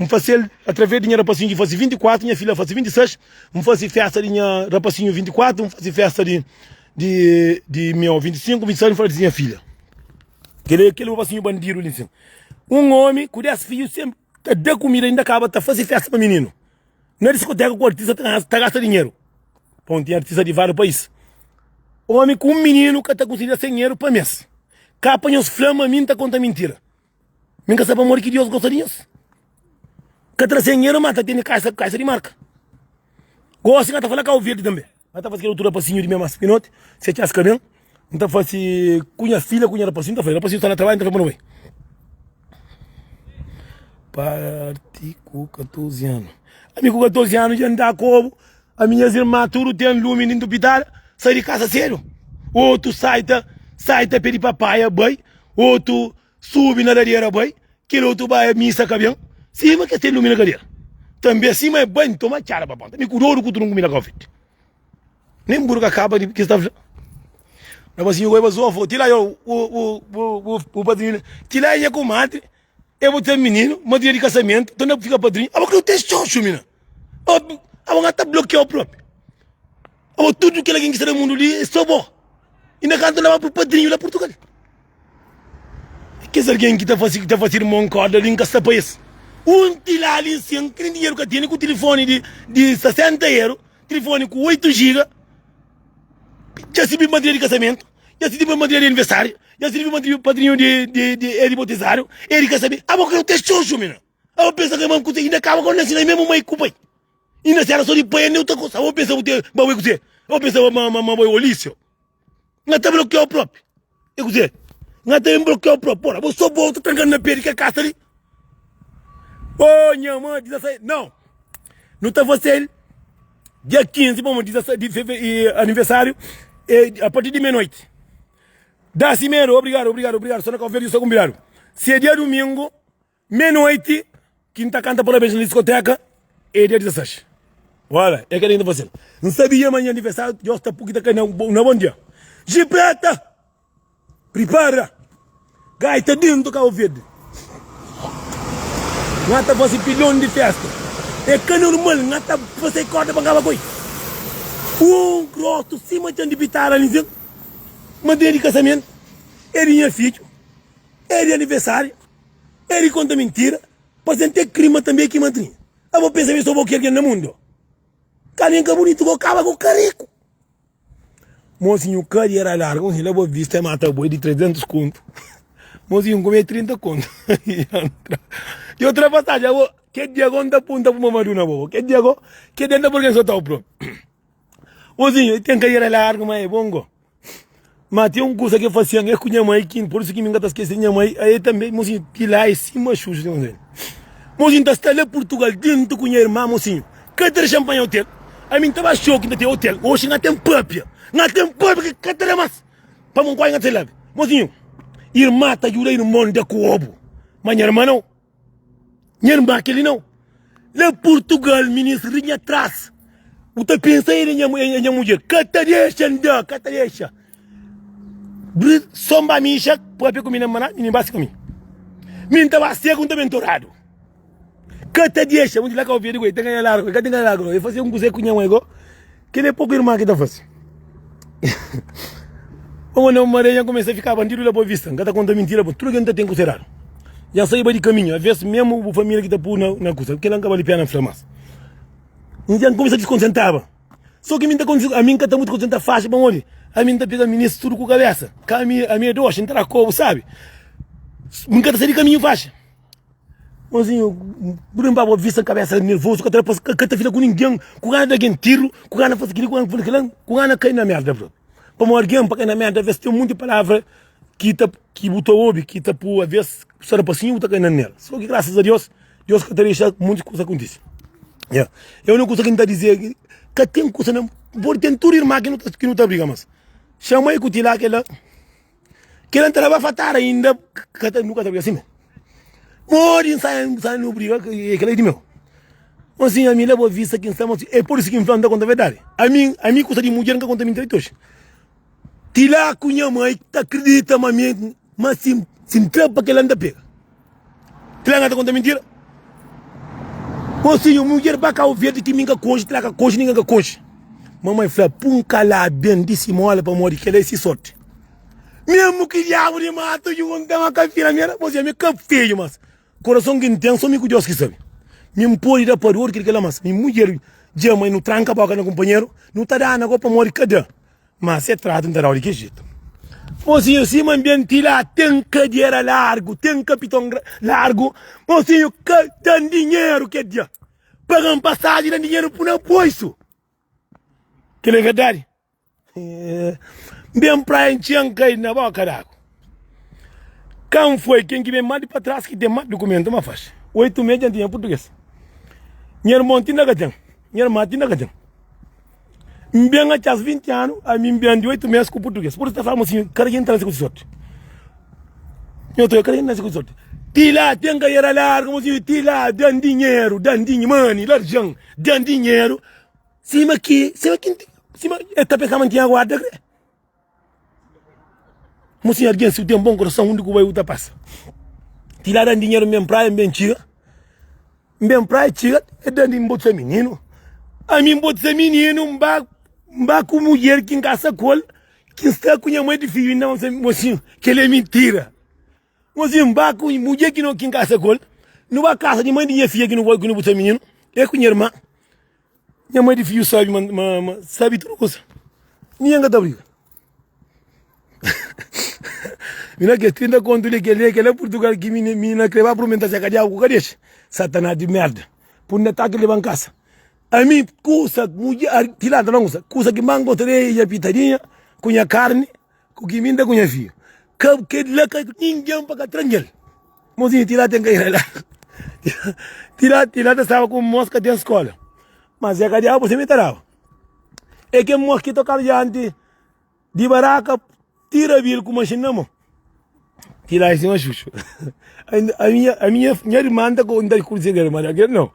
fazer através de minha rapacinho que fosse 24, minha filha fosse 26. Fazer festa de minha rapacinho 24, fazer festa de meu 25, 26, fazer de minha filha. Aquele rapacinho bandido ali assim. Homem, com 10 filhos, sempre dá comida, ainda acaba, tá fazendo festa para menino. Não é discoteca que o artista tá gastando dinheiro. Bom, tem artista de vários países. Homem com um menino que está conseguindo sem dinheiro para mês. Capa os flama, minta conta mentira. Minha sabe amor que Deus gosta disso. Que traz dinheiro, mata, tem caixa de marca. Gosta de falar com o verde também. Mas tá fazendo outro rapacinho de minha massa pinote, se tinha as cabelos. Então fazendo cunha filha, cunha rapacinho, tá fazendo. Rapacinho está na trabalho, então vai para Parti com 14 anos. Amigo com 14 anos já anda a cobo. A minha irmã tudo tem lume dentro do hospital. Sai de casa sério. Outro sai pedir papaya, boy. Outro sube na lareira, boy. Aquele outro vai missa cabelo. Sim, mas que tem lume na cadeira. Também assim, mas bem, toma cara, papai. Me curou o que tu não comia na Covid. Nem burro que acaba de que está fazendo. Mas assim, eu vou fazer tira aí o padrinho. Tira aí a comadre. Eu vou ter menino, uma dia de casamento, então não fica padrinho. Ah, porque eu tenho xoxo, menina. Ah, vou até bloquear o próprio. Ah, tudo que alguém que está no mundo ali é só bom. E na casa leva para o padrinho lá em Portugal. Que é alguém que está fazendo moncorda ali em casa país. Tila ali, assim, que nem dinheiro que tem com o telefone de 60 euros, telefone com 8 GB. Já se viu uma dia de casamento, já se viu uma dia de aniversário. Já se viu padrinho de bautizado, ele quer saber, ah, porque eu tenho xoxo, menina. Ah, eu penso que eu não consigo, ainda acaba com esse mesmo mãe culpa. Ainda se ela só de pai, nem outra coisa. Eu penso que eu vou ter, eu penso que eu olício. Não está bloqueado o próprio. Eu dizer, não está bloqueado o próprio. Porra, eu só volto trancando na pele que é casa ali. Oh, minha mãe, 16, não. Não está fazendo. Dia 15, bom, 17 de fevereiro, aniversário, a partir de meia-noite. Dá cimeiro, obrigado. Só não confere isso combinado. Se é dia domingo, meia-noite, quinta canta parabéns na discoteca, é dia 16. Olha, é que ainda você. Não sabia amanhã aniversário, já está pouquinho aqui na bom dia. Gipreta! Prepara! Gaita dentro do carro verde. Não está fazendo pilhão de festa. É que normal, não está fazendo corda para cá, coisa. Grosso, cima de bitar ali, viu? Madeira de casamento, ele é filho, ele é aniversário, ele conta mentira, pode ter crime também aqui, madrinha. Eu vou pensar sobre o que é no mundo. Carinha bonito, vou acabar com o carico. Mozinho, o cara era largo, mozinho, levou vista e mata o boi de 300 conto. Mozinho, comeu 30 conto. E outra passagem, que dia conta punta para uma maduna, que dia que dentro porque eu só estou pro. Mozinho, tem que ir largo, mas é bongo. Mas tem um curso que eu fazia, é com minha mãe, por isso que me engata esquecer minha mãe, aí também, mocinho, que lá é cima, xuxa, mocinho, está lá em Portugal, dentro com minha irmã, mocinho, cadê champanhe hotel? Aí me estava choque, ainda tem hotel, hoje não tem pupia, que cadê mais? Para não coisa lá, mocinho, irmã está jurando irmão de coabo, mas minha irmã não, minha irmã aquele não, lá em Portugal, ministro, linha atrás, o que pensa aí, minha mulher, cadê deixa? Somba misha, pode pegar minha mana, minha base comigo. Minha tava segundo mentorado. Cata deixa, onde lá que eu vi, tem que ir largo, eu fazia cozinho com minha mãe, que nem pouco irmã que tá fazendo. Quando eu marei, comecei a ficar bandido lá por vista, cada conta mentira, tudo que não tem que ser. Já saí de caminho, às vezes mesmo a família que tá por na coisa, porque não acaba de piar na flamaça. Então comecei a desconcentrar. Só que a mim está muito concentrada faixa, bom, olha. A mim tá pegando ministro tudo com a cabeça. A minha doxa, entrar como, sabe? Nunca tá saindo caminho faixa. Mozinho, Bruno Babo vista a cabeça nervoso, que tá filha com ninguém, com gana de alguém tiro, com gana de fazer aquilo, com gana de cair na merda, bro. Para morrer, para cair na merda, às vezes tem um monte de palavras que botou obi, que tá por, às vezes, só para assim, tá caindo nela. Só que graças a Deus que tá deixando muitas coisas acontecer. Yeah. Eu não consigo ainda dizer que tem coisa, não, por ter tudo irmã que não tá brigando, mas chama aí que lá que ela não vai fatar ainda, que nunca tá brigando assim, Mori sai no briga que ele de meu. Assim a mim leva vista que estamos é por isso que inflando contra a verdade. A mim custa de mulher que conta mentira todos. Tila cunha mãe tá acredita mas sim trapa que ela anda pega. Tila anda conta mentira. Assim mulher baca o verde que minga coche, tila coche ninguém coche. Mamãe fala pum cala bem disse mola para morrer que ele se sorte. Mesmo que diabo de mato e um dama cafira minha, você me feio mas coração que intenso me Deus que sabe. Me pode dar para o outro que ela mas me mulher dia mãe no tranca para o companheiro, não tá dando agora para morrer cada. Mas se trata de dar que jeito. Mocinho, se man bem tira, tem que dinheiro largo, tem capitão largo, mocinho, que tem dinheiro que dia. Pagam passagem, dá dinheiro por não poiso. Que é verdade? Bem pra enxanca aí na boca d'água. Quem foi quem que vem mais para trás que tem mais documento, mas faz. 8 meses em português. Minha irmã tinha que ter. Minha irmã tinha que ter. Bem até 20 anos, a mim bem de 8 meses com português. Por isso está falando assim, cara que entra nessa sorte. Eu estou querendo nessa sorte. Tila, tem que ir lá, como se tila, dando dinheiro, money, largão, dando dinheiro. Cima que, está pensando que tinha guarda, mas se alguém se tem um bom coração, onde que vai o passa? Tirar dinheiro mesmo praia, bem chega, é dando em bote menino. A mim bote menino, mbá com mulher que encaça col, que está com a mãe de filho, não, mocinho, que ele é mentira. Mocinho, mbá com mulher que não encaça col, não vai casa de mãe de minha filha que não vai com o bote menino, é com minha irmã. Minha mãe de filho sabe tudo coisa. Ninguém tá briga. Mina que 30 conto que ele é Portugal que mina que vai prometer se cadeia com cadeia. Satanás de merda. Por netar que leva em casa. A mim custa mulher tirada não custa que mango três a pitadinha com a carne com que minda com a filho. Que lá que ninguém para tranquilo. Mozinho tirada tem que ir lá. Tirada estava com mosca de escola. Mas a cadeia você me tarava. É que mosquito cardiante de baraca tira vir com uma chinamo. Tira assim uma chuchu. A minha irmã anda com um cursinho, mas aquele não.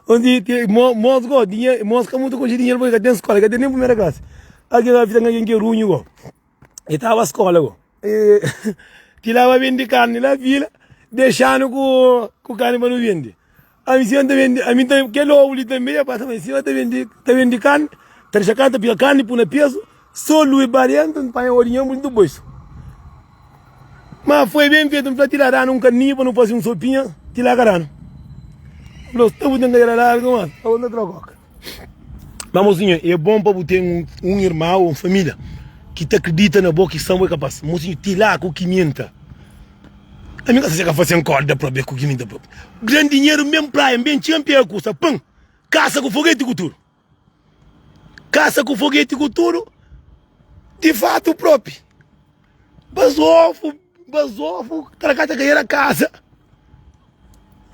Onde mosca muito com dinheiro porque tem escola, que tem nem primeira classe. Aqui na vida ninguém que ruim e estava a escola tirava bem de carne na vila, deixando com carne para não vender. A mim também que logo também passa mas se tá vende carne, tá chacata pela carne por peso, só lui variando para orientar muito bolso. Mas foi bem feito para tirar um caninho para não fazer um sopinha, tirar carano. Nós estamos tendo que ir lá, mas onde troca. Mamozinho, é bom para ter um irmão, uma família que te acredita na boa que são capaz. Mozinho, tirar com 500. A minha casa chega a fazer um corda própria com 500 próprio. Grande dinheiro mesmo praia, bem champion custa, pão. Caça com foguete cultura. Caça com foguete cultura. De fato próprio. Basofo, tracata que era casa.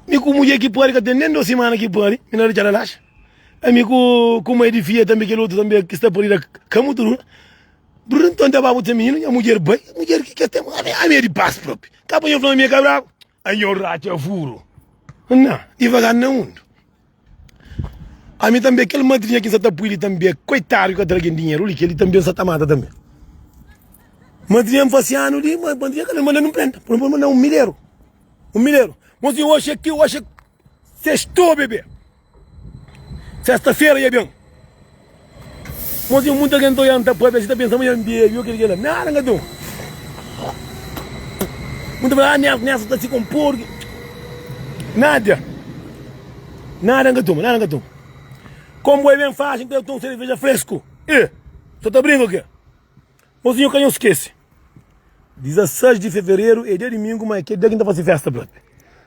Me com mulher que pode, que tem nem 2 semanas que pode, me não deixa relaxa. Amigo, como é difícil também, que outro também que está por ir a cama tudo. Durante tanto tempo, você menino, a mulher bem, a mulher que quer ter a minha de paz próprio. Acaba eu falando minha cabra, aí eu rato eu furo. Não, devagar não. A mim também, aquele madrinha que está por ele também, coitado que está trazendo dinheiro, que ele também está mata também. Madrinha faciano ali, mas madrinha que ele manda não prenda, por exemplo, não 1.000 euros. 1.000 euros. Mas eu acho que sextou, bebê. Sexta-feira, ia bem. Mas eu muita gente olhando para ver se está pensando em ambiente, viu que ele quer. Nada, gato. Muito bem, nessa está se compor. Nada. Nada, gato. Como é bem fácil, então eu tomo cerveja fresco. Só está brincando aqui. Mozinho, quem eu esquece? 16 de fevereiro é dia de domingo, mas que dia que a gente vai fazer festa, brother.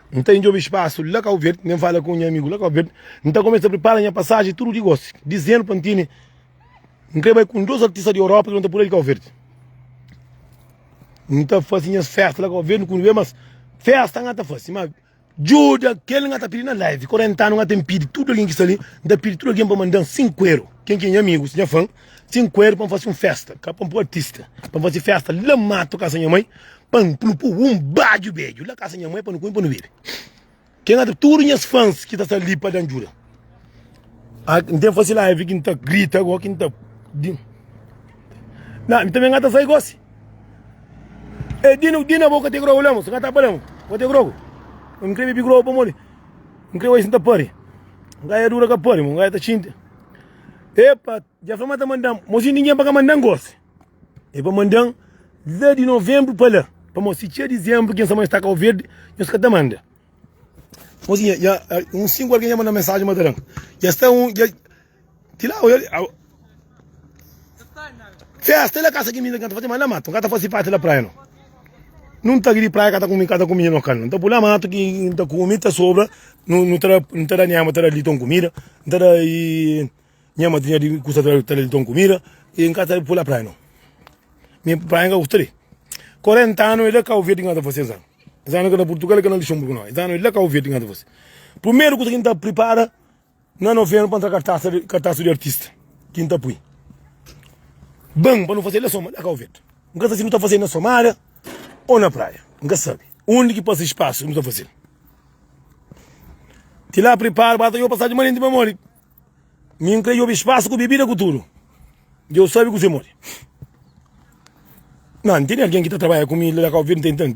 Não tem de espaço, lá cá o verde, nem fala com o meu amigo, lá cá o verde. Então começa a preparar a minha passagem, tudo de gosto. Dizendo para Antine, não creio com 2 artistas de Europa que não está por aí cá o verde. Não está fazendo as festas lá cá o verde, não vê, mas festa não está fazendo. Mas ajuda, aquele não está pedindo na live, 40 anos não tem pedido, tudo alguém que está ali, não está pedindo tudo alguém para mandar 5 euros. Quem é amigo, se é fã, 5 euros para fazer uma festa, para um artista, para fazer festa, lá mato com a minha mãe. Pan bádio beijo lá casa minha mãe para não comer para não ver quem é tudo minhas fãs que está ali para dar jura então fazer live que está grita agora que está não também gata sai goste é dina boca te grogo olhamos gata paramos vou te grogo não creme bi grogo para morrer não creme isso não pare gaia dura que pare gaia tá chinta epa já foi mandando mozinho ninguém para mandar goste e para mandar 10 de novembro para lá. Para mostrar de dezembro, quem sabe está com o verde, eu estou te manda. Mozinha, já um 5 alguém manda mensagem, matarão. Já está já tira olha. Festa lá casa que me encanta fazer mais na mata, não fazer parte da praia não. Não está aqui praia, cada comida no cano. Então por lá mato que tá comida sobra, não terá nenhuma terá ali tão comida, não terá nenhuma tinha de custa terá ali tão comida, e em casa por lá praia não. Minha praia não gostaria. 40 anos ele é cá o verde de vocês. Já não é Portugal, que não é Luxemburgo não. Já não ele é cá o verde de vocês. Primeiro que a gente prepara, na novembro para entrar cartaz de artista. Quinta põe. Bom, para não fazer na Somália, é cá o verde. Nunca se não está fazendo na Somália ou na praia. Nunca sabe. Onde que passa espaço, não está fazendo. Te lá prepara, bata eu passar de manhã de memória. Me encreio o espaço com bebida com tudo. Eu sabe que você morre. Não, tem alguém que está trabalhando comigo, lá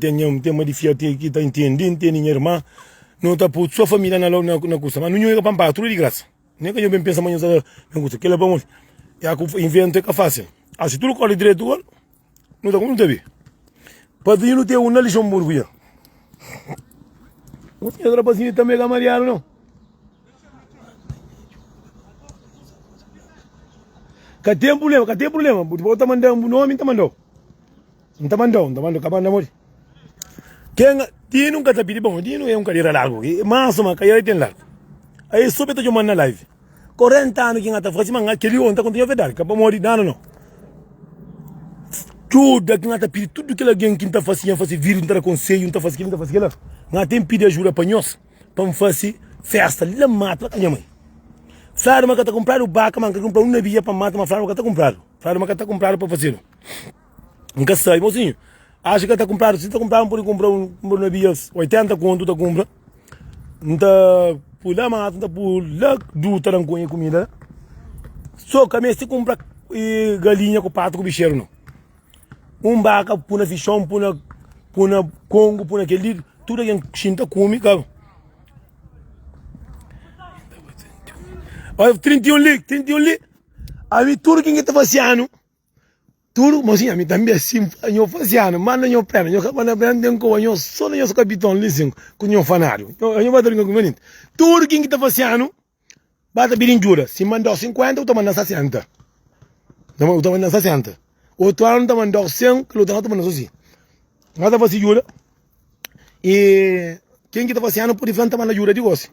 tem uma dificuldade que está entendendo, tem minha irmã, não está por sua família na custa, mas não é para tudo de graça. Nem que eu bem penso amanhã na custa, que é bom, é invento é fácil. Se tudo corre direito, não está como não está para ir não ter uma lição burguia. Não tem outra paciente também que Mariano, não. Cadê o problema? Vou te mandar um nome, te mandou. Não está mandando, acabando de morrer. Quem tem nunca está pedindo bom, tem não é carreira larga, mas uma carreira tem larga. Aí soube que eu mando na live. 40 anos que está fazendo, mas aquele homem está contando a verdade, acabou de morrer, não. Tudo que está pedindo, tudo que alguém que está fazendo, fazer vídeo, não está conselho, não está fazendo aquilo, não tem pedido ajuda para nós, para fazer festa, lá mata a minha mãe. Flávio, mas que está comprando o baca, mas que comprar uma via para matar, mas Flávio, que está comprando. Flávio, mas que está comprando para fazer. Nunca sai, mozinho. Acho que está comprando, se está comprando, pode comprar um navio 80 conto, está comprando. Não está por lá, mas não está por lá, do taranconha comida. Só que a minha se compra galinha com pato com bicheiro, não. Baca, puna fichão, puna congo, puna aquele, tudo que chinta come, cara. Olha, 31 li. A mim tudo que está fazendo. Tudo, mas a mim também assim, eu fazia, manda eu perna, eu acabo na perna, eu só não sou capitão, lisinho, com o fanário. Eu vou dar um comentário. Tudo que está fazendo, bata bem jura. Se mandar 50, eu estou mandando 60. Eu estou mandando 60. Outro ano, eu estou mandando 100, que eu estou mandando assim. Nada faz jura. E quem está fazendo, por diferente, manda jura de você.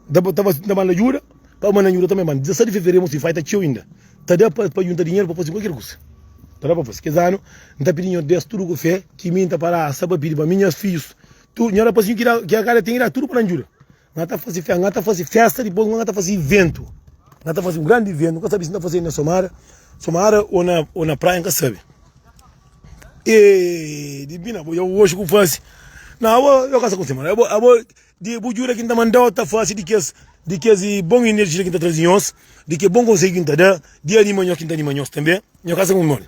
Está mandando jura, para mandar jura também, mano. 17 de fevereiro, se faz, está tio ainda. Tá dando para juntar dinheiro para fazer qualquer coisa. Tá dando para fazer. Que ano, não está pedindo 10 tudo que fez, que me está para saber pedir para minhas filhos. Tu, não era para assim que a cara tem que ir tudo para anjura. Não está fazendo festa, depois não está fazendo evento. Não está fazendo um grande evento, não sabe se está fazendo na Somara ou na praia, não sabe. E, divina, eu hoje que faço. Não, eu caso com você, mano. Eu vou jura que está mandando, está fazendo de que as bom energia que está trazendo, de que bom conselho que está dando, de animanhos que está animanhos também, eu caso com o mano.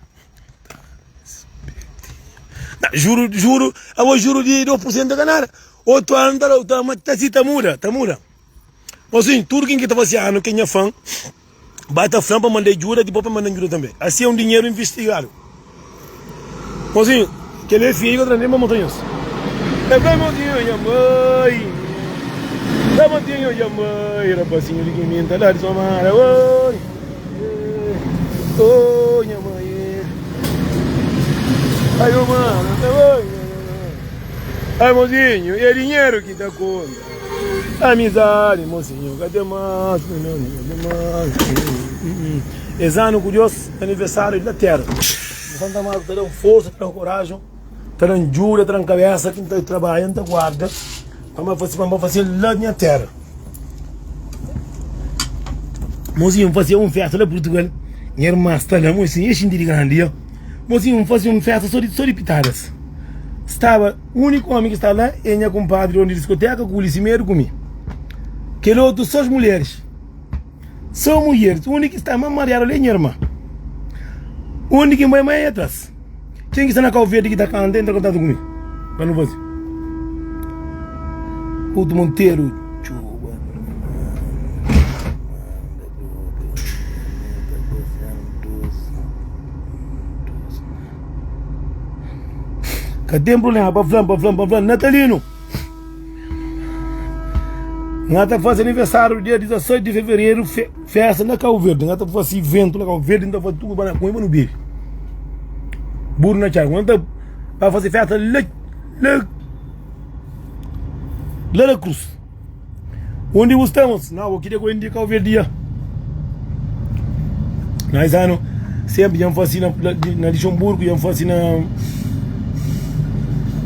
Juro, eu juro de 2% da ganhar. Outro ano está muda. Assim, tudo quem está fazendo, quem é fã, bata fã para mandar jura, depois para mandar jura também. Assim é um dinheiro investigado. Assim, que ele é filho de uma montanha. É bem montinho, minha mãe. É montinho, minha mãe. Rapazinho de quem me entra lá de Somara. Oi, minha mãe. Aí, ô, mano, tá bom? Ai, mozinho, e é dinheiro que dá conta. Amizade, mocinho, cadê mais? Esse ano curioso, aniversário da terra. Santa Marta está dando força, está dando coragem, está dando jura, está dando cabeça, quem está trabalhando, está guarda. Vamos fazer lá na minha terra. Mozinho, fazer uma festa lá em Portugal. Minha irmã está lá, mocinho, este de grande. Mozinho, fazer uma festa só de pitadas. Estava, o único homem que está lá é minha compadre, onde discoteca, com o licimeiro comigo. Aquele outro são as mulheres. São mulheres. O único que está a marear ali é minha irmã. O único que vai mais atrás. Quem que está na cal verde que está cantando, está contando comigo. Para não fazer. O Monteiro. Cadê o problema? Para Flam. Natalino. Nós estamos fazendo aniversário dia 18 de fevereiro, festa na Cabo Verde. Nós estamos fazendo evento na Cabo Verde, então fazendo tudo com o Biri. Burro na Tchau. Nós estamos fazer festa lá na Cruz. Onde estamos? Não, eu queria ir Cabo Verde. Nós sempre íamos fazer na Luxemburgo, íamos fazer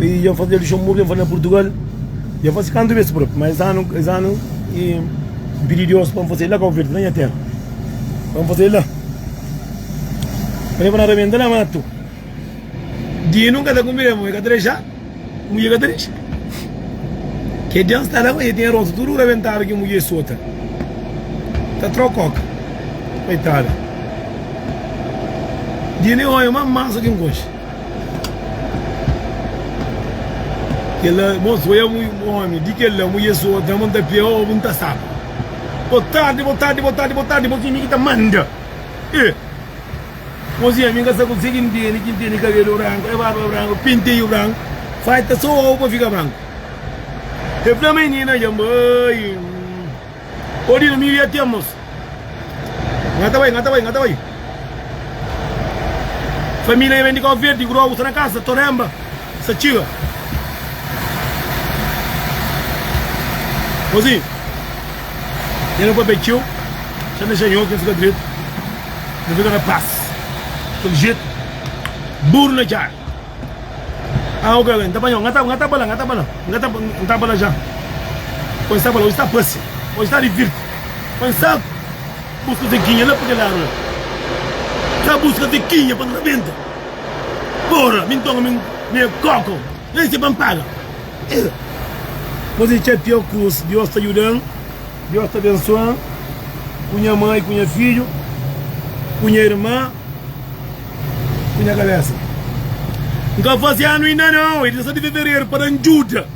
íamos fazer Luxemburgo, íamos fazer na Portugal. Eu faço canto vezes próprio, mas esse ano e pedir Deus para fazer lá com o verde na terra. Vamos fazer lá. Para para arrebentar na mato. Dia nunca está comigo, mulher cadreja, mulher cadreja. Que Deus está lá, mas tem rosto tudo arrebentar que mulher solta. Tá trococa, coitada. Dia nem olha uma massa que um gosto. Ela moço é um homem, de que ele é mulher só, da monta pior, monta sabe. Botade, moço me que tá manda. Moço a minha sabe consegue entender cabelo branco, é barba branco, pinteio branco, faz tá só para ficar branco. É para menina já mãe. Ori no meio até moço. Ngata vai. Família vem de Cabo Verde, grosso na casa, toremba, sachiga. Mozinho, eu não vou betir, já deixa eu que fica direito, não fica na paz, pelo jeito, burro na cara. Ah, ok, então vai, ngata bala já, pois está bala, hoje está passe, hoje está divirto, pois está busca de quinha lá porque lá, está busca de quinha para não venda, porra, me toma meu coco, nem se paga. Mas é pior cruz, Deus está ajudando, Deus está abençoando, com minha mãe, com meu filho, com minha irmã, com minha cabeça. Nunca faz ano ainda não, ele está de fevereiro para ajuda.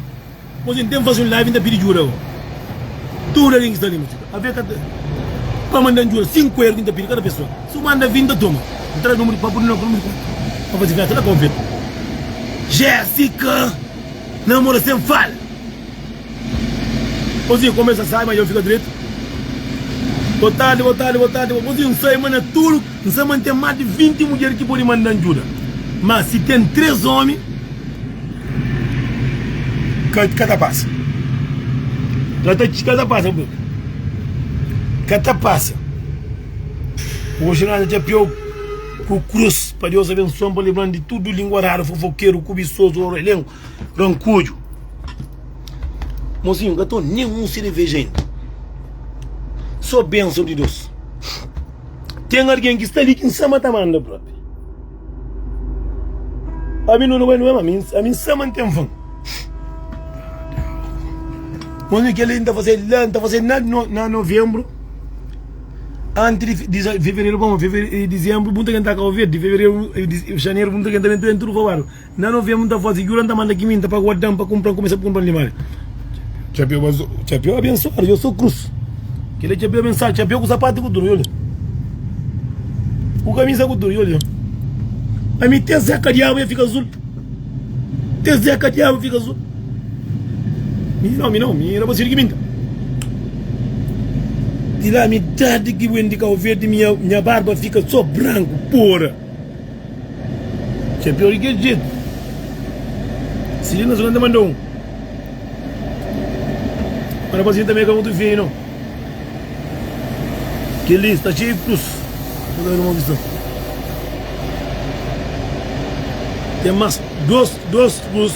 Mas então faz um live ainda pedir ajuda. Tudo alguém que está ali, a ver para mandar ajuda, 5 euros ainda pedir cada pessoa. Se manda 20, toma. Entra no número para pôr no número para fazer festa, lá convite. Jéssica, namora sem falha. Mozinho, começa a sair, mas eu fico direito. Botade. Mozinho, não sai, mano, tudo. Não sei manter mais de 20 mulheres que podem mandar ajuda. Mas se tem 3 homens, cada passa. Cada passa. Hoje nós já pior com cruz, para Deus abençoar, para lembrar de tudo, linguarário, fofoqueiro, cubiçoso, orelhão, rancudo. Mozinho, eu estou nenhum cerveja ainda. Só bênção de Deus. Tem alguém que está ali que não sabe matar manda próprio. A mim não é, a mim sabe tem fã. Mozinho, que ele ainda está fazendo na novembro. Antes de fevereiro, dezembro, muita gente está a ouvir. De fevereiro, janeiro, muita gente está dentro do favor. Na novembro, está fazendo, eu ando mandando aqui, está para guardar, para comprar, começar a comprar animais. Chapéu abençoado, eu sou cruz. Que ele chapéu abençoado, chapéu com sapato com duro, olha. Com camisa com duro, olha. A mim tem zeca de água e fica azul. Tem zeca de água e fica azul. Mira você que minta. E lá, me dá de que o indicar o verde, minha barba fica só branco, porra. C'è più richiedito. Silino secondo me non. Ma la paziente mi ha cavuto fino. Che lì sta c'è plus. Dove non ho visto. Tem mais dois cruz,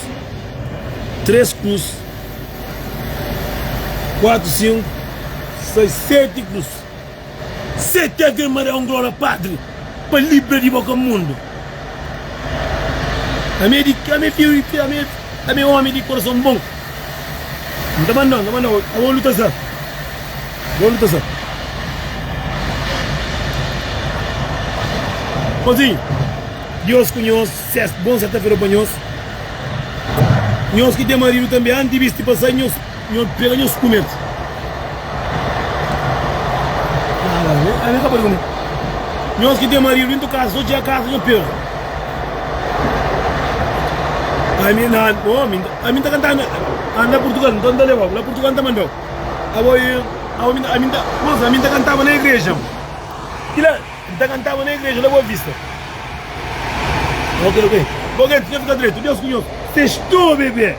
3 cruz, 4, 5, 6, 7 cruz. 7 é que é um glória Padre, para livre de boca mundo. A minha filha, a minha homem de coração bom. Não tá mandando, a vou lutar só. Vou lutar só. Pozinho. Deus conhece, bom sexta-feira para nós. Nós que tem marido também, antes de passar, nós pegamos os comercios. A minha capa de comer. Nós que tem marido, dentro da casa, só tinha casa, nós pegamos. A mim tá cantando, anda Portugal, não anda levar, lá Portugal tá mandando. A mim tá cantando na igreja. Tá cantando na igreja, lá Boa Vista. Ok. Porque tinha que ficar direito. Deus conhece. Sextou, bebê.